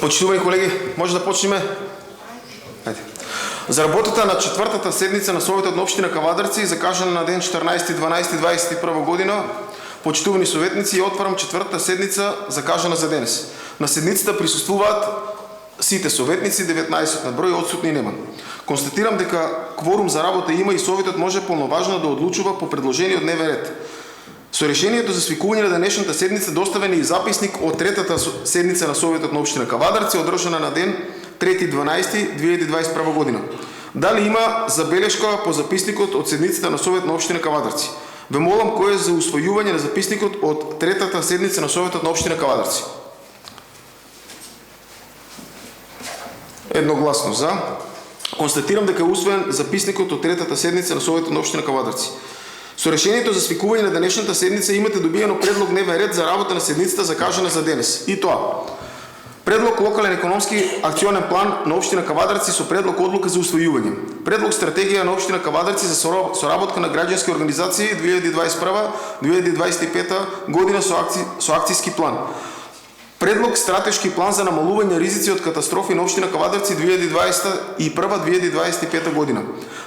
Почитувани колеги, може да почнем? За работата на четвъртата седмица на Съветът на община Кавадарци, закажена на ден 14.12.21 година, почитувани съветници, и отварям четвъртата седмица, закажена за денес. На седмицата присъствуват сите съветници, 19 на брой, отсутни нема. Констатирам дека кворум за работа има и Советът може пълноважно да отлучува по предложение от дневен ред. Со решението за свикуване на днешната седмица доставен и записник от третата седмица на Советът на община Кавадарци, одръжена на ден 3.12.2021 година. Дали има забележка по записникът от седмицата на Совет на община Кавадарци? Ве молам кой е за усвоюване на записникът от третата седмица на Советът на община Кавадарци. Едногласно за. Констатирам дека е усвоен записникът от третата седмица на Советът на община Кавадарци. Со решението за свикуване на днешната седмица имате добиено предлог дневен ред за работа на седмицата, закажена за денес. И тоа: предлог локален економски акционен план на община Кавадарци со предлог одлука за усвоюване. Предлог стратегия на община Кавадарци за соработка на граѓански организации 2021-2025 година со акцијски план. Предлог стратешки план за намалување ризици од катастрофи на община Кавадарци 2021-2025 година.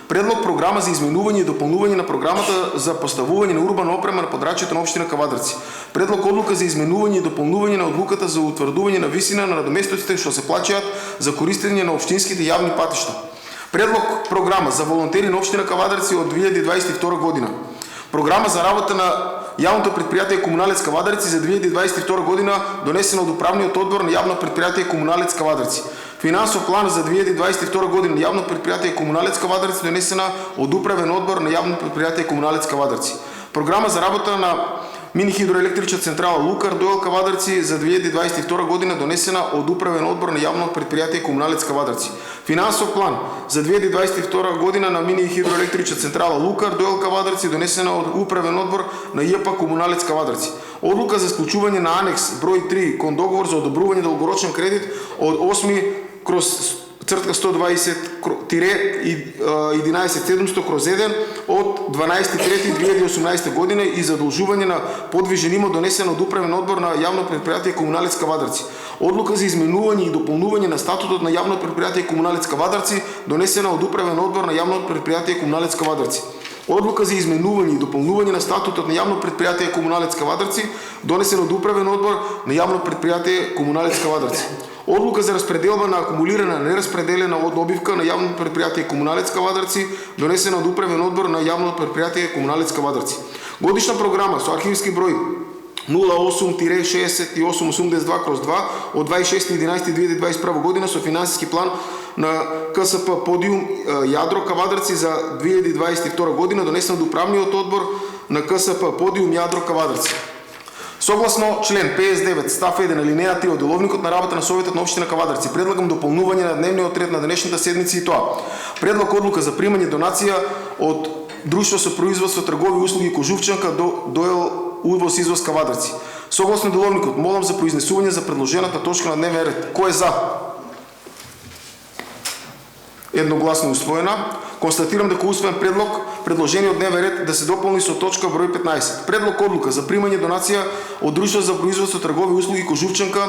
Предлог програма за изменување и дополнување на програмата за поставување на урбана опрема на подрачјето на община Кавадарци. Предлог одлука за изменување и дополнување на одлуката за утврдување на висина на надоместоците што се плаќаат за користење на општинските јавни патишта. Предлог програма за волонтери на община Кавадарци од 2022 година. Програма за работа на Јавното предприятие Комуналец Кавадарци за 2022 година, донесена от управниот одбор на Јавно предприятие Комуналец Кавадарци. Финансов план за 2022 година на Јавно предприятие Комуналец Кавадарци, донесена от управен одбор на Јавно предприятие Комуналец Кавадарци. Програма за работа на мини хидроелектрична централа Лукар Дойл Кавадарци за 2022 година, донесена от управен одбор на Јавно предприятие Комуналец Кавадарци. Финансов план за 2022 година на мини хидроелектрична централа Лукар Дойл Кавадарци, донесена от управен одбор на ЈП Комуналец Кавадарци. Одлука за склучување на анекс број 3 кон договор за одобрување долгорочен кредит од 8/11-700/1 от 12.3.2018 година и задолжување на подвижен имот, донесен од управен одбор на Јавно предприятие Комуналец Кавадарци. Одлука за изменување и дополнување на статутот на Јавно предприятие Комуналец Кавадарци, донесена од управен одбор на Јавно предприятие Комуналец Кавадарци. Одлука за изменување и дополнување на статутот на Јавно предприятие Комуналец Кавадарци, донесен од управен одбор на Јавно предприятие Комуналец Кавадарци. Одлука за разпределба на акумулирана неразпределена однобивка на Јавно предприятие Комуналец Кавадарци, донесена од управен одбор на Јавно предприятие Комуналец Кавадарци. Годишна програма со архивски број 08-6882/2 от 26.11.2021 година со финансиски план на КСП Подиум Јадро Кавадарци за 2022 година, донесен од управниот одбор на КСП Подиум Јадро Кавадарци. Согласно член 59 став 1 алинеја 3 од деловникот на работа на Советот на община Кавадарци, предлагам дополнување на дневниот ред на денешната седмица и тоа: предлог одлука за примање донација од Друштво со производство тргови услуги Кожувчанка до Доел увоз извоз Кавадарци. Согласно деловникот, молам за произнесување за предложената точка на дневен ред. Кој е за? Едногласно усвоена. Констатирам дека усвоен предложение од дневен ред да се дополни со точка број 15. Предлог одлука за примање донација од Друштво за производство тргови услуги Кожувчанка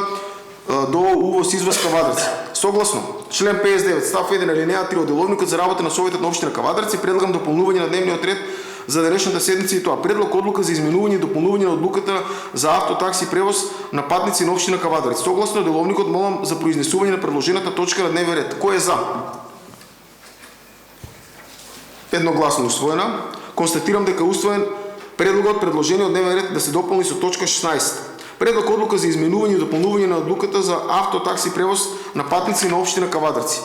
до увоз извоз Кавадарци. Согласно член 59 став 1 алинеја 3 од деловникот за работа на Советот на община Кавадарци, предлагам дополнување на дневниот ред за денешната седмица и тоа: предлог одлука за изменување и дополнување на одлуката за автотакси превоз на патници на община Кавадарци. Согласно деловникот, молам за произнесување на предложената точка на дневен ред. Кој е за? Едногласно усвоена. Констатирам дека усвоен предложение од дневен ред да се дополни со точка 16. Предлог одлука за изменување и дополнување на одлуката за автотакси превоз на патници на община Кавадарци.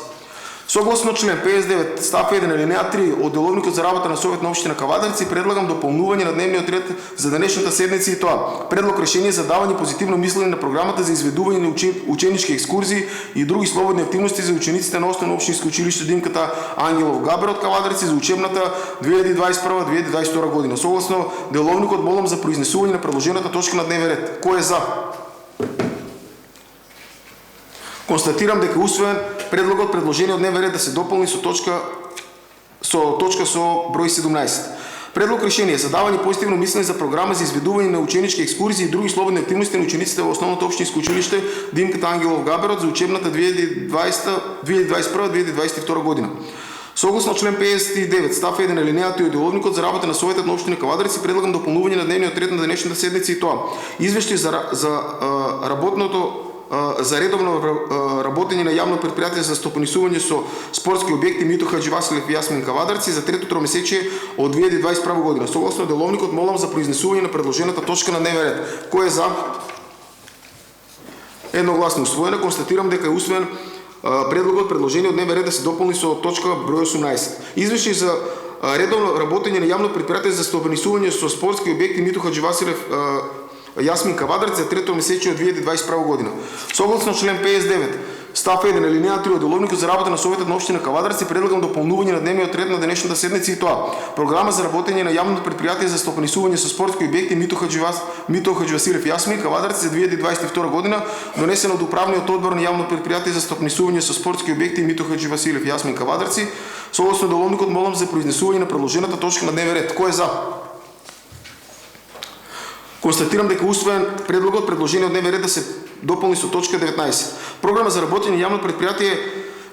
Согласно член 59 став 1 алинеја 3 од деловникот за работа на Совет на община Кавадарци, предлагам дополнување на дневниот ред за денешната седмица и тоа: предлог решение за давање позитивно мислење на програмата за изведување на ученички екскурзии и други слободни активности за учениците на Основно општинско училиште Димката Ангелов Габер од Кавадарци за учебната 2021-2022 година. Согласно деловникот, молам за произнесување на предложената точка на дневен ред. Кој е за? Констатирам дека усвоен предложение од дневен ред да се дополни со точка со број 17. Предлог решение за даване позитивно мислене за програма за изведуване на ученички екскурзии и други слободни активности на учениците в основното общинско училище Димката Ангелов Габерот за учебната 2021-2022 година. Съгласно член 59, став 1 алинея 3 от деловникът за работа на Съветът на община Кавадарци предлагам допълнуване на дневния ред на днешната седмица и това. Извещи за редовно работење на јавно предприятие за стопанисување со спортски објекти Мито Хадживасилев и Јасмин Кавадарци за трето тромесечие од 2021 година. Согласно деловникот молам за произнесување на предложената точка на дневен ред. Кој е за? Едногласно усвоено. Констатирам дека е усвоен предлогот предложение од дневен ред да се дополни со точка број 18. Извеши за редовно работење на јавно предприятие за стопанисување со спортски објекти Мито Хадживасилев Јасмин Кавадарци за трето месечие од 2021 година. Согласно член 59, став 1 алинеја 3 од деловникот за работа на Советот на општина Кавадарци предлагам допълнување на дневниот ред на денешната седмица и тоа. Програма за работење на јавното предприятие за стопанисување со спортски објекти Мито Хадживасилев Јасмин Кавадарци за 2022 година, донесена од управниот одбор на јавно предприятие за стопанисување со спортски објекти Мито Хадживасилев Јасмин Кавадарци. Согласно деловникот молам за произнесување на предложената точка на дневен ред. Кој е за? Констатирам дека усвоен предлогот предложение од дневен ред да се дополни со точка 19. Програма за работење на јавно предприятие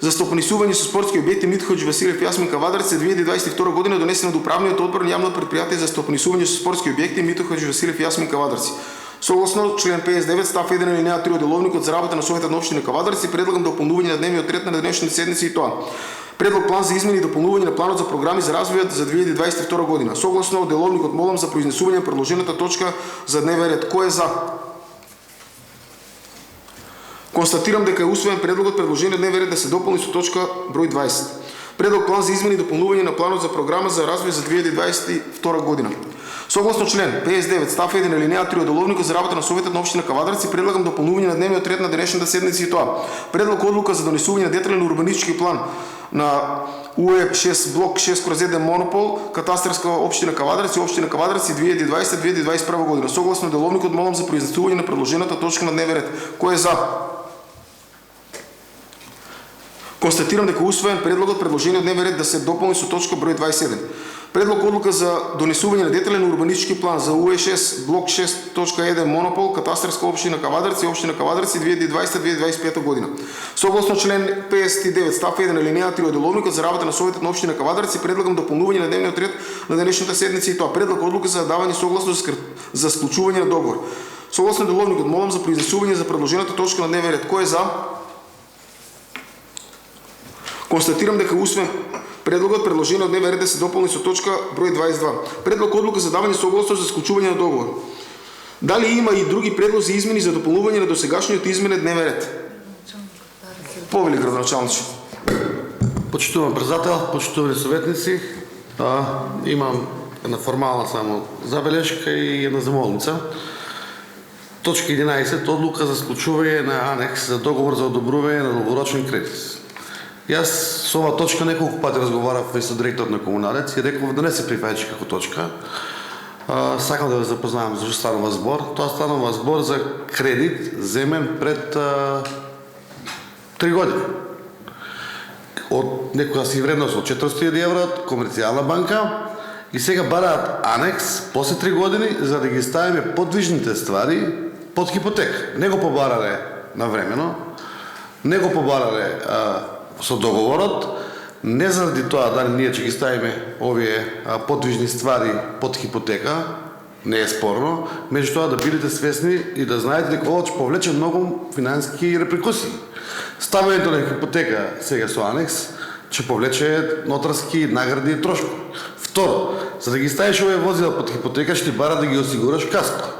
за стопанисување со спортски објекти Мито Хадживасилев Јасмин Кавадарци за 2022 година донесена од управниот одбор на јавно предприятие за стопанисување со спортски објекти Мито Хадживасилев Јасмин Кавадарци. Согласно член 59 став 1 алинеја 3 од деловникот за работа на Советот на општина Кавадарци предлагам допълнување на дневниот ред на денешната седмица и тоа. Предлог план за измени и допълнување на планот за програми за развојот за 2022 година. Согласно деловникот молам за произнесување на предложената точка за дневен ред. Кој е за? Констатирам дека е усвоен предлогот предложение дневен ред да се дополни со точка број 20. Предлог план за измени и допълнување на планот за програма за развој за 2022 година. Согласно член 59 став 1 алинеја 3 од деловникот за работа на Советот на општина Кавадарци предлагам допълнување на дневниот ред на денешната седмица и тоа. Предлог одлука за донесување на детален урбанистички план на УЕ 6 блок 6/1 Монопол, катастарска општина Кавадарци, општина Кавадарци 2020-2021 година. Согласно деловникот молам за произнесување на предложената точка на дневен ред. Кој е за? Констатирам дека усвоен предлогот предложение од дневен ред да се дополни со точка број 27. Предлог одлука за донесување на детален урбанистички план за УЕ 6 блок 6.1 Монопол, катастарска општина Кавадарци, општина Кавадарци 2020-2025 година. Согласно член 59 став 1 алинеја 3 од деловникот за работа на Советот на општина Кавадарци предлагам допълнување на дневниот ред на денешната седмица и тоа. Предлог одлука за давање согласност за склучување на договор. Согласно деловникот молам за произнесување за предложената точка на дневен ред. Кој е за? Констатирам дека усвоен предлогот предложение од дневен ред да се дополни со точка број 22. Предлог одлука за давање согласност за склучување на договор. Дали има и други предлози и измени за допълнување на досегашниот изменет дневен ред? Повели градоначалниче. Почитуван председател, почитувани советници, имам една формална само забелешка и една замолница. Точка 11. Одлука за склучување на анекс за договор за одобрување на долгорочен кредит. Јас со ова точка неколку пати разговарав со директорот на Комуналец и реков да не се прифаќа како точка. Сакам да ве запознавам за што станува збор. Тоа станува збор за кредит земен пред 3 години. Од некоја си вредност од 400.000 евра од Комерцијална банка и сега бараат анекс после 3 години за да ги ставиме подвижните ствари под хипотека. Не го побарале навремено, не го побарале со договорот, не заради тоа дали ние ќе ги ставиме овие подвижни ствари под хипотека, не е спорно, меѓутоа да бидете свесни и да знаете дека ова ќе повлече многу финансиски репрекусии. Ставањето на хипотека сега со анекс ќе повлече нотарски награди и трошкови. Второ, за да ги ставиш овие возила под хипотека ќе ти бара да ги осигураш каско.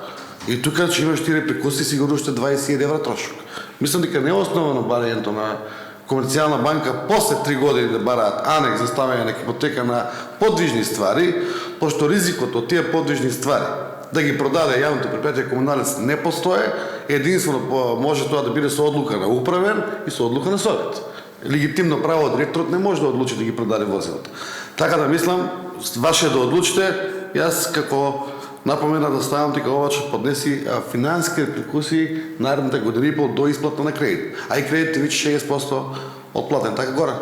И тука ќе имаш ти репрекусии сигурно уште 20.000 евра трошок. Мислам дека не е основано барањето на Комерцијална банка после 3 години да бараат анекс за ставање на хипотека на подвижни ствари, пошто ризикот од тие подвижни ствари да ги продаде јавното предпријатие Комуналец не постои, единствено може тоа да биде со одлука на управен и со одлука на совет. Легитимно право директорот не може да одлучи да ги продаде возилата. Така да мислам, ваше да одлучите, јас како напомена да ставам дека ова ќе поднеси финансиски репрекусии наредната година и пол до исплата на кредит. А и кредитот е веќе 60% отплатен, така горе.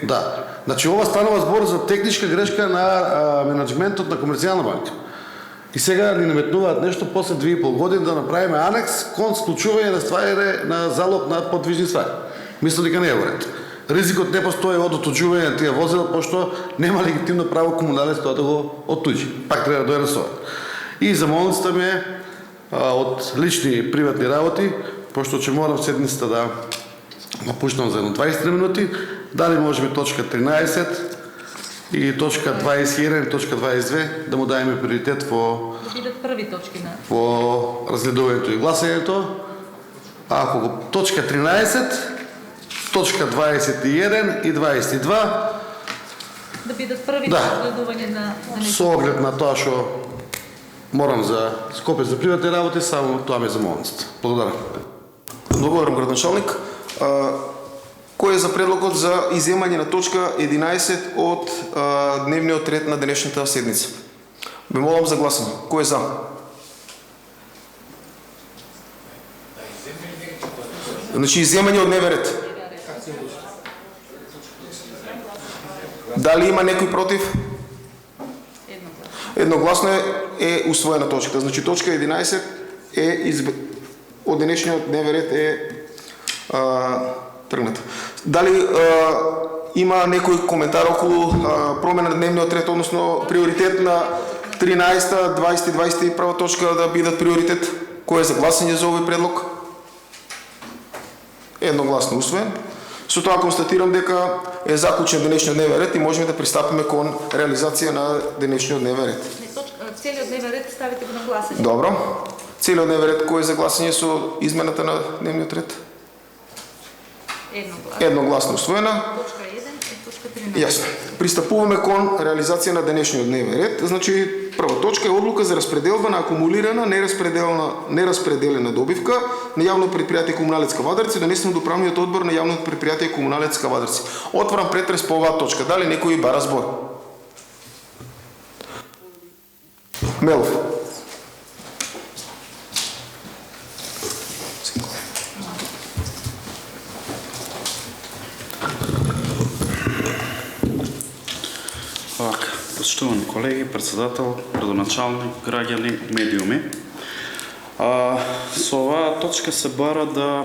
Да. Значи ова станува збор за техничка грешка на менеджментот на Комерцијална банка. И сега ни наметнуваат нешто после 2,5 години да направиме анекс кон склучување на ствари на залог на подвижни ствари. Мислам дека не е во ред. Ризикот не постои од отуѓување на тие возила, пошто нема легитимно право комуналец тоа да го оттуѓи. Пак треба да дојде на суд. И замолницата ми е од лични приватни работи, пошто ќе морам седницата да напуштам за 23 минути, дали може би точка 13 и точка 21 и точка 22 да му даеме приоритет во да бидат први точки на во разгледувањето и гласањето. А ако точка 13, точка 21 и 22 да бидат први Да. разгледување на со оглед на тоа што морам за Скопје за приватни работи, само тоа ми е замолницата. Благодарам. Благодарам, градоначалник. Кој е за предлогот за иземање на точка 11 од дневниот ред на денешната седница? Ме молам за гласање. Кој е за? Значи иземање од дневен ред. Дали има некој против? Едногласно е усвоена точката. Значи точка 11 од денешниот дневен ред е тргната. Дали има некој коментар околу промена на дневниот ред, односно приоритет на 13, 20, 21 точка да бидат приоритет? Кој е за гласање за овој предлог? Едногласно усвоен. Со тоа констатирам дека е заклучен денешниот дневен ред и можеме да пристапиме кон реализација на денешниот дневен ред. целиот дневен ред ставите го на гласање. Добро. Целиот дневен ред кој е за гласање со измената на дневниот ред? Едногласно. Едногласно усвоена. Точка 1 и точка 13. Јасно. Пристапуваме кон реализација на денешниот дневен ред. Значи, прва точка е одлука за распределба на акумулирана нераспределена добивка на јавно предпријатие Комуналец Кавадарци, донесено до управниот одбор на јавното предпријатие Комуналец Кавадарци. Отварам претрес по оваа точка. Дали некој бара збор? Мелов. Почитувани колеги, председател, градоначалник, граѓани, медиуми. Со оваа точка се бара да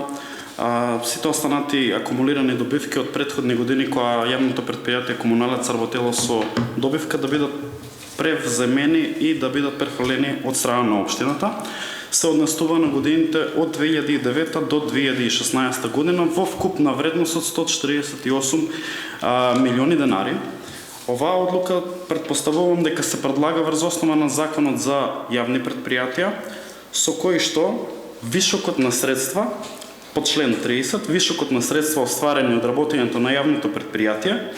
сите останати акумулирани добивки од претходни години која јавното предпријатие Комуналец работело со добивка да бидат превземени и да бидат префрлени од страна на општината, се однесува на годините од 2009 до 2016 година во вкупна вредност од 148 милиони денари. Оваа одлука претпоставувам дека се предлага врз основа на Законот за јавни предпријатија, со кој што вишокот на средства по член 30, вишокот на средства остварени од работењето на јавното предпријатие,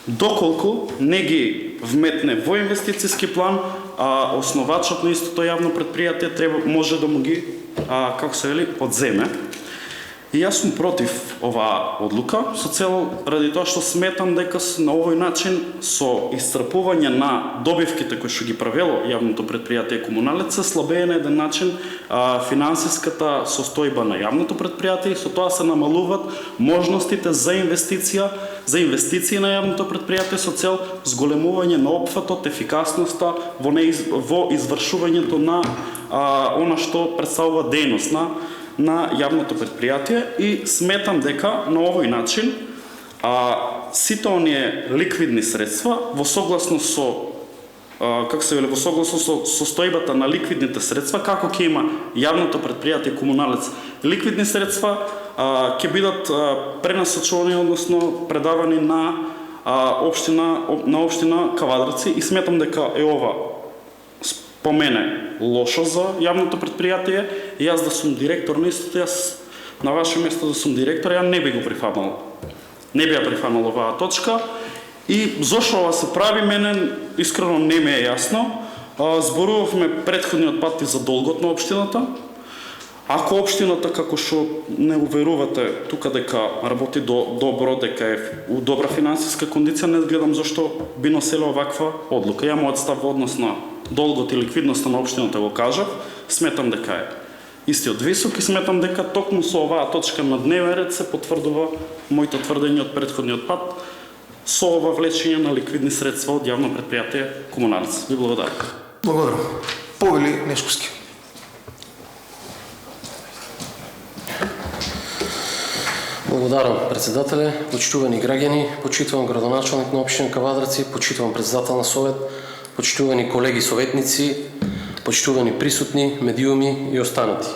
доколку не ги вметне во инвестициски план, основачот на истото јавно предпријатие може да му ги, како се вели, одземе. И јас сум против оваа одлука, со цел ради тоа што сметам дека на овој начин со исцрпување на добивките кои што ги правело јавното предпријатие Комуналец се слабее на еден начин финансиската состојба на јавното предпријатие и со тоа се намалуваат можностите за инвестиции на јавното предпријатие со цел зголемување на опфатот, ефикасноста во извршувањето на она што представува дејност на јавното предпријатие и сметам дека на овој начин сите оние ликвидни средства во согласно со како се вели, во согласно со состојбата на ликвидните средства, како ќе има јавното предпријатие Комуналец ликвидни средства, ќе бидат пренасочувани, односно предавани на општина Кавадарци и сметам дека е ова по мене лошо за јавното предпријатие и јас да сум директор на истото, јас на ваше место да сум директор, ја не би го прифанал. Не би ја прифанал оваа точка и зошто ова се прави, мене искрено не ми е јасно. Зборувавме претходниот пат и за долгот на општината. Ако општината, како што не уверувате тука дека работи добро, дека е у добра финансиска кондиција, не гледам зашто би носеле оваква одлука. Ја мојот став во однос на долгот и ликвидноста на општината го кажав, сметам дека е истиот висок и сметам дека токму со оваа точка на дневен ред се потврдува моето тврдење од претходниот пат со вовлечење на ликвидни средства од јавно предпријатие Комуналец. Ви благодарам. Благодарам. Повели Нешковски. Благодарам, председателе, почитувани граѓани, почитувам градоначалник на општина Кавадарци, почитувам председател на совет, почитувани колеги советници, почитувани присутни, медиуми и останати.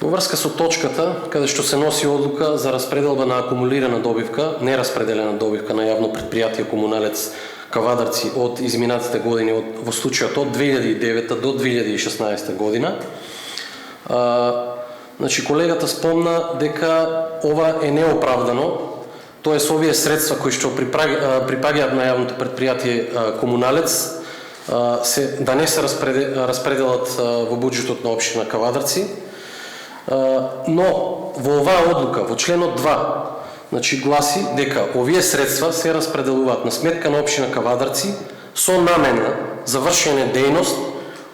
Во врска со точката, каде што се носи одлука за распределба на акумулирана добивка, нераспределена добивка на јавно предпријатие Комуналец Кавадарци од изминатите години, во случајот од 2009 до 2016 година, значи, колегата спомна дека ова е неоправдано, тоест овие средства кои што припаѓаат на јавното предпријатие Комуналец да не се распределат во буџетот на општина Кавадарци, но во оваа одлука, во членот 2, значи гласи дека овие средства се распределуваат на сметка на општина Кавадарци со намена за вршење дејност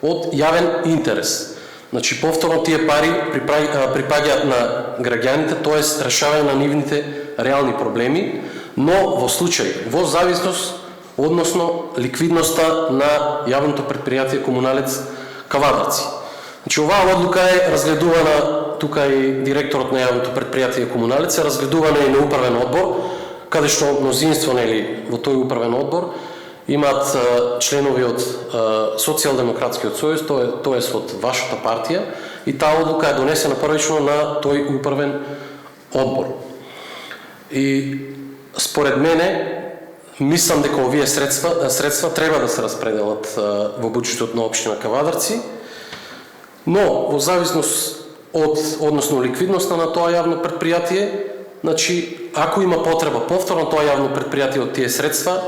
од јавен интерес. Значи, повторно тие пари припаѓаат на граѓаните, т.е. решавање на нивните реални проблеми, но во случај, во зависност, односно ликвидноста на јавното предпријатие Комуналец Кавадарци. Значи, оваа одлука е разгледувана, тука и директорот на јавното предпријатие Комуналец е разгледувана и на управен одбор, каде што мнозинство во тој управен одбор имаат членови од Социјалдемократскиот сојуз, тоест од вашата партија, и таа одлука е донесена првично на тој управен одбор. И според мене, мислам дека овие средства треба да се распределат во буџетот на општина Кавадарци, но во зависност од, односно ликвидноста на тоа јавно предпријатие, значи, ако има потреба повторно тоа јавно предпријатие од тие средства,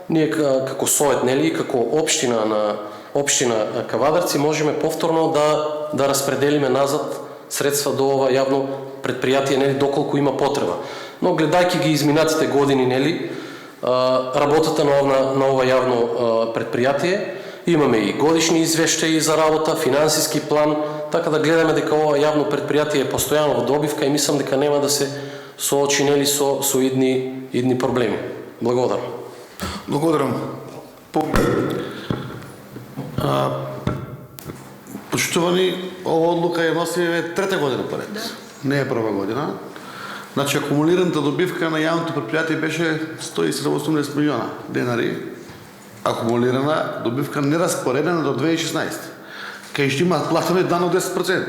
ние како совет, нели, како општина Кавадарци можеме повторно да распределиме назад средства до ова јавно предпријатие, нели, доколку има потреба. Но гледајќи ги изминатите години, нели, работата на ова јавно предпријатие, имаме и годишни извештаи за работа, финансиски план, така да гледаме дека ова јавно предпријатие е постојано во добивка и мислам дека нема да се соочи, нели, со идни проблеми. Благодарам. Благодарам. Почитувани, ова одлука ја носиме трета година поред. Не е прва година. Значи, акумулираната добивка на јавното предпријатие беше 180 милиона денари. Акумулирана добивка нераспоредена до 2016. Кај што има платено дан од 10%.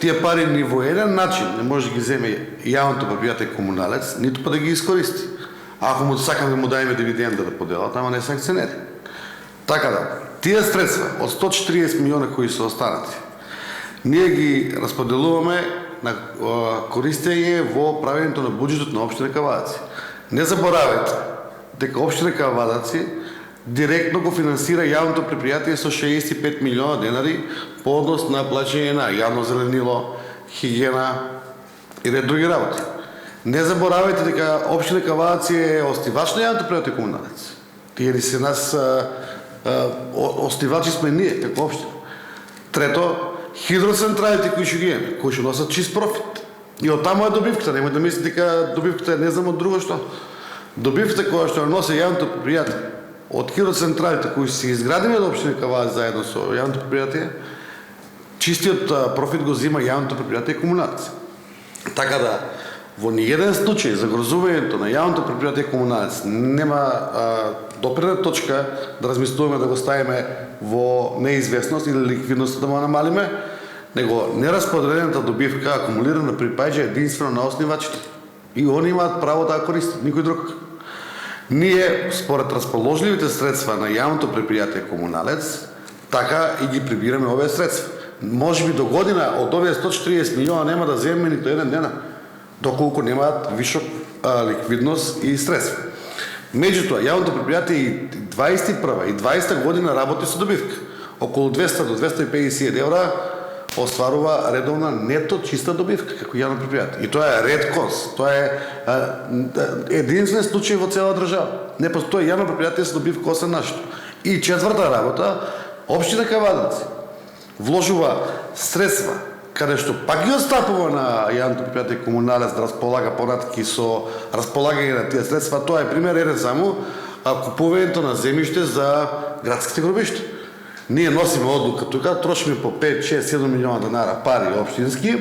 Тие пари ни во еден начин не може да ги земе јавното предпријатие Комуналец, ниту па да ги искористи. Ако му сакаме да му дајме дивиденда да поделат, ама не санкционери. Така да, тие средства од 140 милиона кои се останати, ние ги расподелуваме на користење во правењето на буџетот на општина Кавадарци. Не заборавајте дека општина Кавадарци директно го финансира јавното предпријатие со 65 милиона денари по однос на плаќање на јавно зеленило, хигиена и ред други работи. Не заборавајте дека општина Кавадарци е остивач на јавното предпријатие Комуналец. Тие се нас остивачи сме ние како општина. Трето, хидроцентралите кои што ги имаме, кои што носат чист профит. И од таму е добивката, немој да мислите дека добивката е не знам од друго што. Добивката која што носи јавното предпријатие од хидроцентралите кои се изградени од општина Кавадарци заедно со јавното предпријатие, чистиот профит го зема јавното предпријатие Комуналец. Така да, во ниеден случај загрозувањето на јавното предпријатие Комуналец нема допирна точка да размислуваме да го ставиме во неизвестност или ликвидност да му намалиме, него нераспределената добивка акумулирана припаѓа единствено на основачите. И они имаат право да ја користат, никој друг. Ние, според расположливите средства на јавното предпријатие Комуналец, така и ги прибираме овие средства. Може би до година од овие 140 милиона нема да земеме нито еден дена, доколку немаат вишок ликвидност и средства. Меѓутоа, јавното предпријатие и 21 и 20 година работи со добивка. Околу 200 до 250 евра остварува редовна нето чиста добивка како јавно предпријатие. И тоа е ред конс. Тоа е единствен случај во цела држава. Не постои јавно предпријатие со добивка освен нашето. И четврта работа, општина Кавадарци вложува средства каде што пак ги отстапува на јавното предпријатие Комуналец да располага понатаки со располагање на тие средства, тоа е пример еден само, купувањето на земјиште за градските гробишта. Ние носиме одлука тука, трошиме по 5, 6, 7 милиона денари пари општински,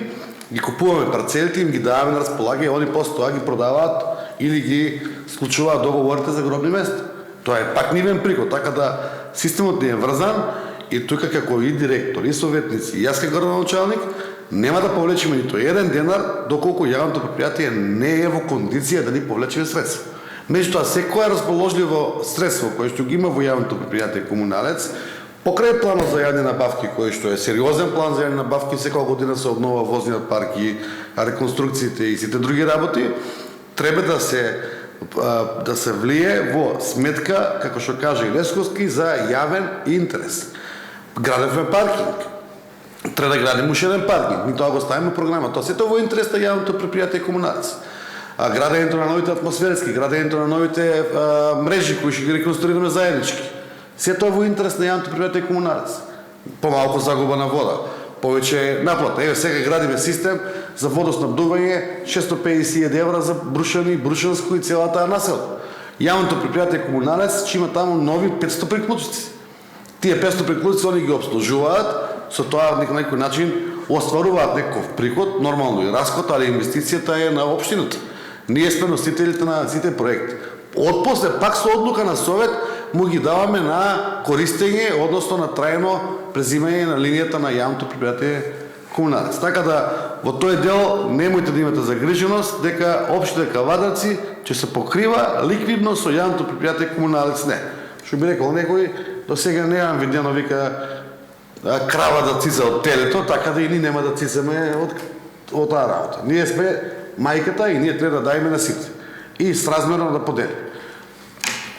ги купуваме парцелите, им ги даваме на располагање, они после тоа ги продаваат или ги склучуваат договорите за гробни места. Тоа е пак нивен приход, така да системот не е врзан и тука како и директор, и советници, и јас како градоначалник, нема да повлечеме нито еден денар доколку јавното предпријатие не е во кондиција да ни повлечеме средства. Меѓутоа, секое расположливо средство кое што ги има во јавното предпријатие Комуналец, покрај планот за јавни набавки, кој што е сериозен план за јавни набавки, секоја година се обнова возниот парк и реконструкциите и сите други работи, треба да се влие во сметка, како што каже и Лесковски, за јавен интерес. Градевме паркинг. Треба да градиме уште еден паркинг. Ми тоа го ставиме програма. Тоа сето во интерес на јавното предпријатие Комуналец. Градењето на новите атмосферски, градењето на новите мрежи кои ќе ги реконструираме заеднички. Сето е во интерес на јавното предпријатие Комуналец. Помалку загуба на вода, повеќе наплата. Еве сега градиме систем за водоснабдување, 650 евра за Брушани, Брушанско и целата населба. Јавното предпријатие Комуналец ќе има таму нови 500 приклучици. Тие 500 приклучици они ги обслужуваат, со тоа на некој начин остваруваат некој приход, нормално и расход, али инвестицијата е на општината. Ние сме носителите на сите проекти. Отпосле, пак со одлука на совет, му ги даваме на користење, односно на трајно презимање на линијата на јавното предпријатие Комуналец. Така да, во тој дел немојте да имате загриженост дека општина Кавадарци ќе се покрива ликвидно со јавното предпријатие Комуналец. Не. Што би рекол некој, до сега немам видено, вика, крава да цица од телето, така да и ние нема да цицаме од таа работа. Ние сме мајката и ние треба да дајме на сите. И сразмерно да поделиме.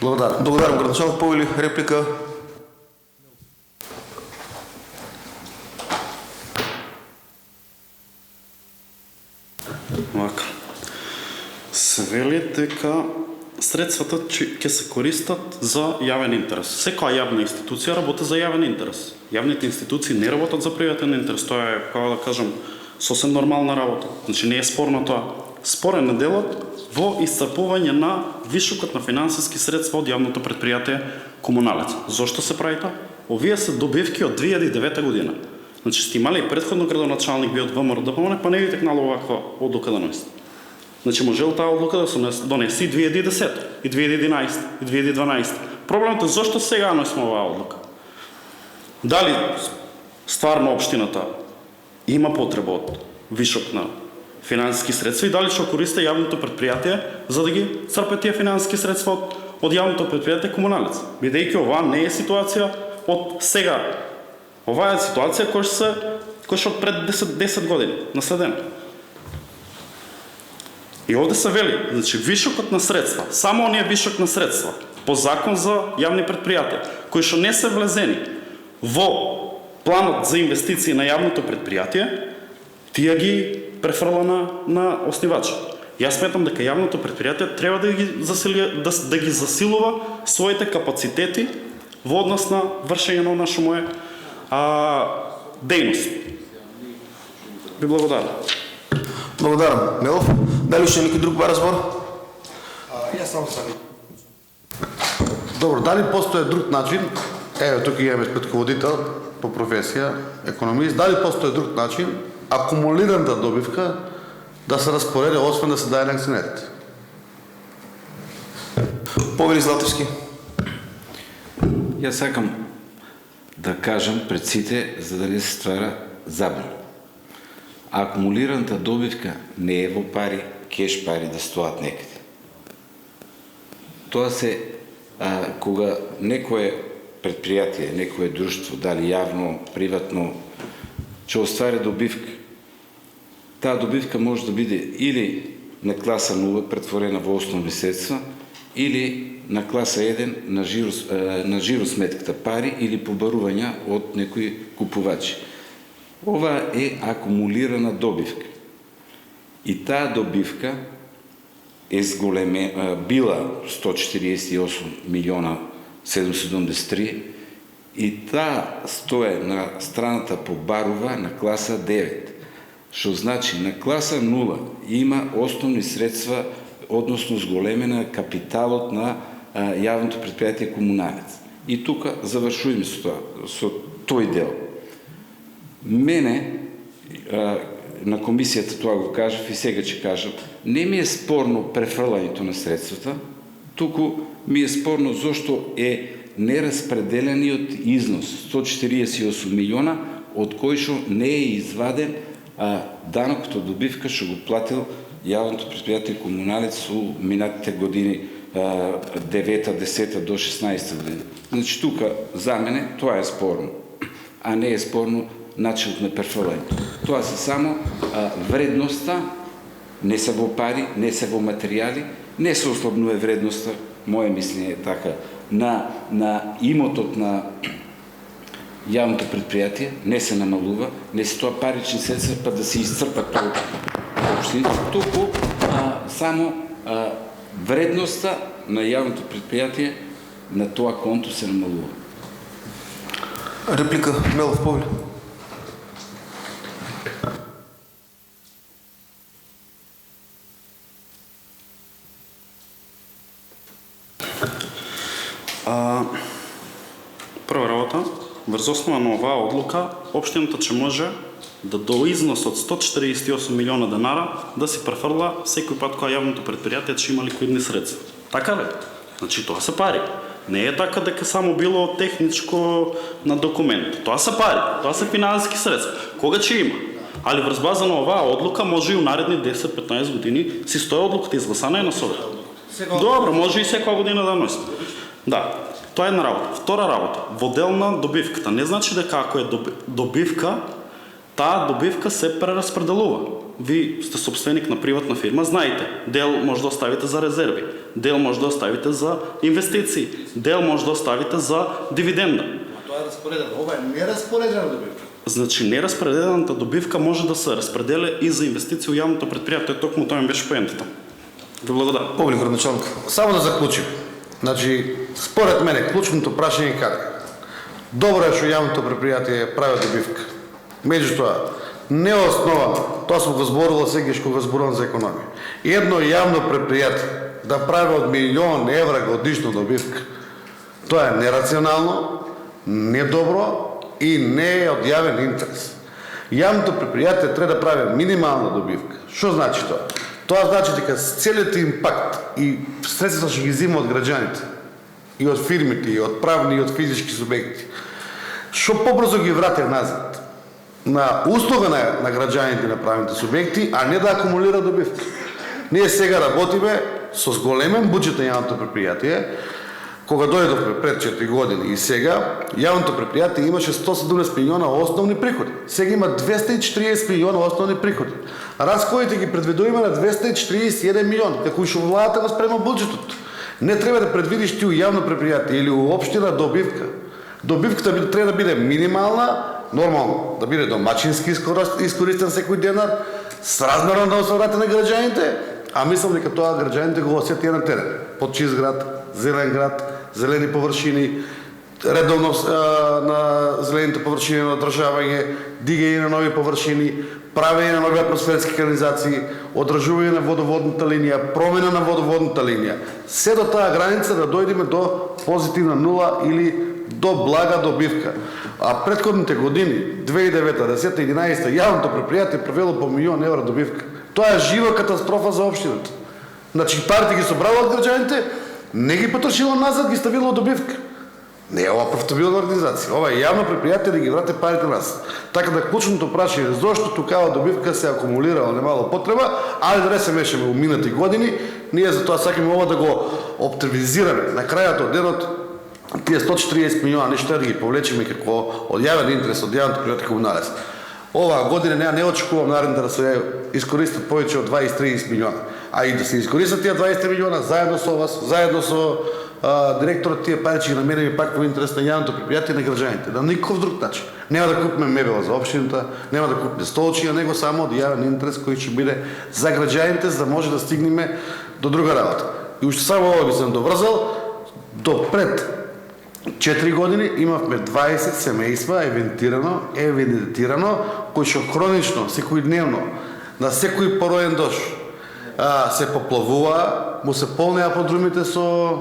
Благодарам. Благодарам, градоначалник. Повели реплика? Вака. Се вели дека средствата ќе се користат за јавен интерес. Секоја јавна институција работи за јавен интерес. Јавните институции не работат за приватен интерес. Тоа е, како да кажам, сосем нормална работа. Значи не е спорно тоа. Спорен е делот во исцрпување на вишокот на финансиски средства од јавното предпријатие Комуналец. Зошто се прави тоа? Овие се добивки од 2009 година. Значи сте имали и претходно градоначалник би од ВМРО ДПМН, па не ви текнало оваква одлука да носите. Значи можел таа одлука да се донесе и 2010, и 2011, и 2012. Проблемот е зошто сега носиме оваа одлука. Дали стварно општината има потреба од вишок на финансиски средства и дали ќе користи јавното предпријатие за да ги црпе тие финансиски средства од јавното предпријатие Комуналец. Бидејќи оваа не е ситуација од сега. Оваа е ситуација која што пред 10 години наследена. И овде се вели, значи вишокот на средства, само оние вишок на средства по закон за јавни предпријатија, кои што не се влезени во планот за инвестиции на јавното предпријатие, тие ги префрла на оснивачот. Јас сметам дека јавното предпријатие треба да ги засилува своите капацитети во однос на вршење на наша моја дејност. Ви благодарам. Благодарам. Мелов, дали уште некој друг ба разбор? Јас само сакам. Добро, дали постои друг начин? Еве тука имаме претководител по професија, економист. Дали постои друг начин акумулираната добивка да се распореди освен да се даде на акционерите? Повели Златевски. Јас сакам да кажам пред сите за да не се ствара забуна. Акумулираната добивка не е во пари, кеш пари да стоат некаде. Тоа се кога некое предпријатие, некое друштво, дали јавно, приватно, ќе оствари добивка. Таа добивка може да биде или на класа 0 претворена во основни средства, или на класа 1 на жиросметката пари или побарувања од некои купувачи. Ова е акумулирана добивка. И таа добивка е била 148 милиона 773 и таа стое на страната побарува на класа 9. Што значи на класа 0 има основни средства, односно зголемена капиталот на јавното предпријатие Комуналец. И тука завршуваме со тој дел. Мене, на комисијата тоа го кажав и сега ќе кажам, не ми е спорно префрлањето на средствата, туку ми е спорно зошто е нераспределениот износ 148 милиона, од кој што не е изваден данокот од добивка што го платил јавното предпријатие Комуналец у минатите години 9, 10 до 16 година. Значи тука за мене тоа е спорно, а не е спорно начинот на префрлањето. Тоа се само вредноста, не се во пари, не се во материјали, не се ослабнува вредноста, моје мислење е така, на имотот на јавното предпријатие, не се намалува, не се тоа парични средства па да се исцрпат тоа општините, туку само вредноста на јавното предпријатие на тоа конто се намалува. Реплика, Мелов Повле. Прва работа, врз основа на оваа одлука, општината ќе може да до износ од 148 милиона денара да си префрла секој пат кога јавното предпријатие ќе има ликвидни средства. Така ли? Значи тоа се пари. Не е така дека само било техничко на документ. Тоа се пари, тоа се финансиски средства. Кога ќе има? Али врз база на оваа одлука може и у наредни 10-15 години си стои одлуката изгласана и на совет. Добро, може и секоја година да носи. Да, тоа е една работа. Втора работа, во дел на добивката. Не значи дека ако е добивка, таа добивка се прераспределува. Ви сте собственик на приватна фирма, знаете, дел може да оставите за резерви, дел може да оставите за инвестиции, дел може да оставите за дивиденда. Тоа е распоредено, ова е нераспоредена добивка. Значи, нераспределената добивка може да се разпределя и за инвестиции у јавното предпријатие, токму тоа ми беше поентата. Ви благодарам. Повле, градоначалник. Само да заклучим. Значи, според мене, клучното прашање е каде? Добро е што јавното предпријатие прави добивка. Меѓутоа, не основа, тоа сме го зборувал сегаш кога зборувам за економија. Едно јавно предпријатие да прави од милион евра годишно добивка, тоа е нерационално, недобро и не е од јавен интерес. Јавното предпријатие треба да прави минимална добивка. Што значи тоа? Тоа значи дека целиот импакт и средствата што ги зема од граѓаните, и од фирмите, и од правни, и од физички субјекти, што побрзо ги врати назад на услуга на граѓаните и на правните субјекти, а не да акумулира добивки. Ние сега работиме со зголемен буџет на јавното предпријатие. Кога дојдовме пред 4 години и сега, јавното предпријатие имаше 117 милиона основни приходи. Сега има 240 милиона основни приходи. Расходите ги предвидуваме на 241 милиона, како и што владата го спрема буџетот. Не треба да предвидиш ти у јавно предпријатие или у општина добивка. Добивката треба да биде минимална, нормално, да биде домачински искористен секој денар, сразмерно да се врати на граѓаните, а мислам дека тоа граѓаните го осети на терен. Почист град, зелен град, зелени површини, редовно на зелените површини на одржавање, дигање на нови површини, правење на нови атмосферски канализации, одржување на водоводната линија, промена на водоводната линија. Се до таа граница да дојдеме до позитивна нула или до блага добивка. А претходните години, 2009, 10, 11, јавното предпријатие провело по милион евра добивка. Тоа е жива катастрофа за општината. Значи парите ги собрала од граѓаните, не ги потрошила назад, ги ставила од добивка. Не е ова профитабилна организација. Ова е јавно предпријатие да ги врати парите назад. Така да клучното прашање зошто тукава добивка се акумулирала немало потреба, али да не се мешаме у минати години, ние за тоа сакаме ова да го оптимизираме. На крајот од денот тие 140 милиона нешто да ги повлечеме како од јавен интерес, од јавното предпријатие Комуналец. Оваа година не очекувам наредната да се искористат повеќе од 20-30 милиона. А и да се искористат тие 20 милиона заедно со вас, заедно со директорот, тие пари ќе ги намериме пак во интерес на јавното предпријатие и на граѓаните. На никаков друг начин. Нема да купиме мебела за општината, нема да купиме столчиња, него само од јавен интерес кој ќе биде за граѓаните, за да може да стигнеме до друга работа. И уште само ова би се доврзал, до пред 4 години имавме 20 семејства евидентирано, кои што хронично, секојдневно, на секој пороен дош, се поплавува, му се полнеа подрумите со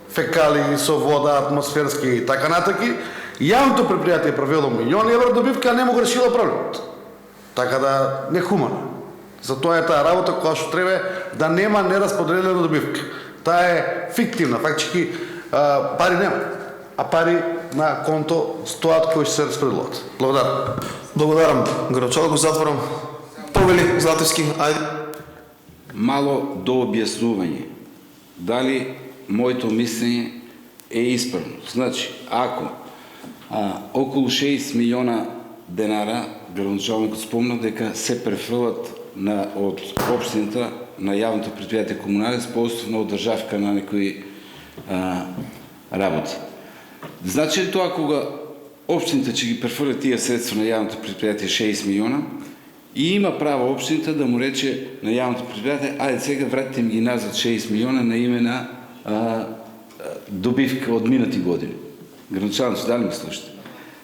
фекали, со вода, атмосферски и така натаки. Јавното предпријатие правило милиони евра добивка, не му го решило проблемот. Така да не хумано. Затоа е таа работа која што треба да нема нерасподелена добивка. Таа е фиктивна, фактички пари нема, а пари на конто стоат кои се распределуват. Благодарам. Благодарам. Гранчар, го затворам. Повели Златевски, ајде. Мало до објаснување. Дали моето мислење е исправно. Значи, ако околу 6 милиона денара, градоначалникот спомна дека се префрлат од општината на јавното предпријатие Комуналец по основа на одржавка на некои работи. Значи ли тоа кога општината ќе ги префрли тие средства на јавното предпријатие 6 милиона и има право општината да му рече на јавното предпријатие, ајде сега вратите ми ги назад 6 милиона на име на добивка од минати години. Градоначалници, дали ми слушате?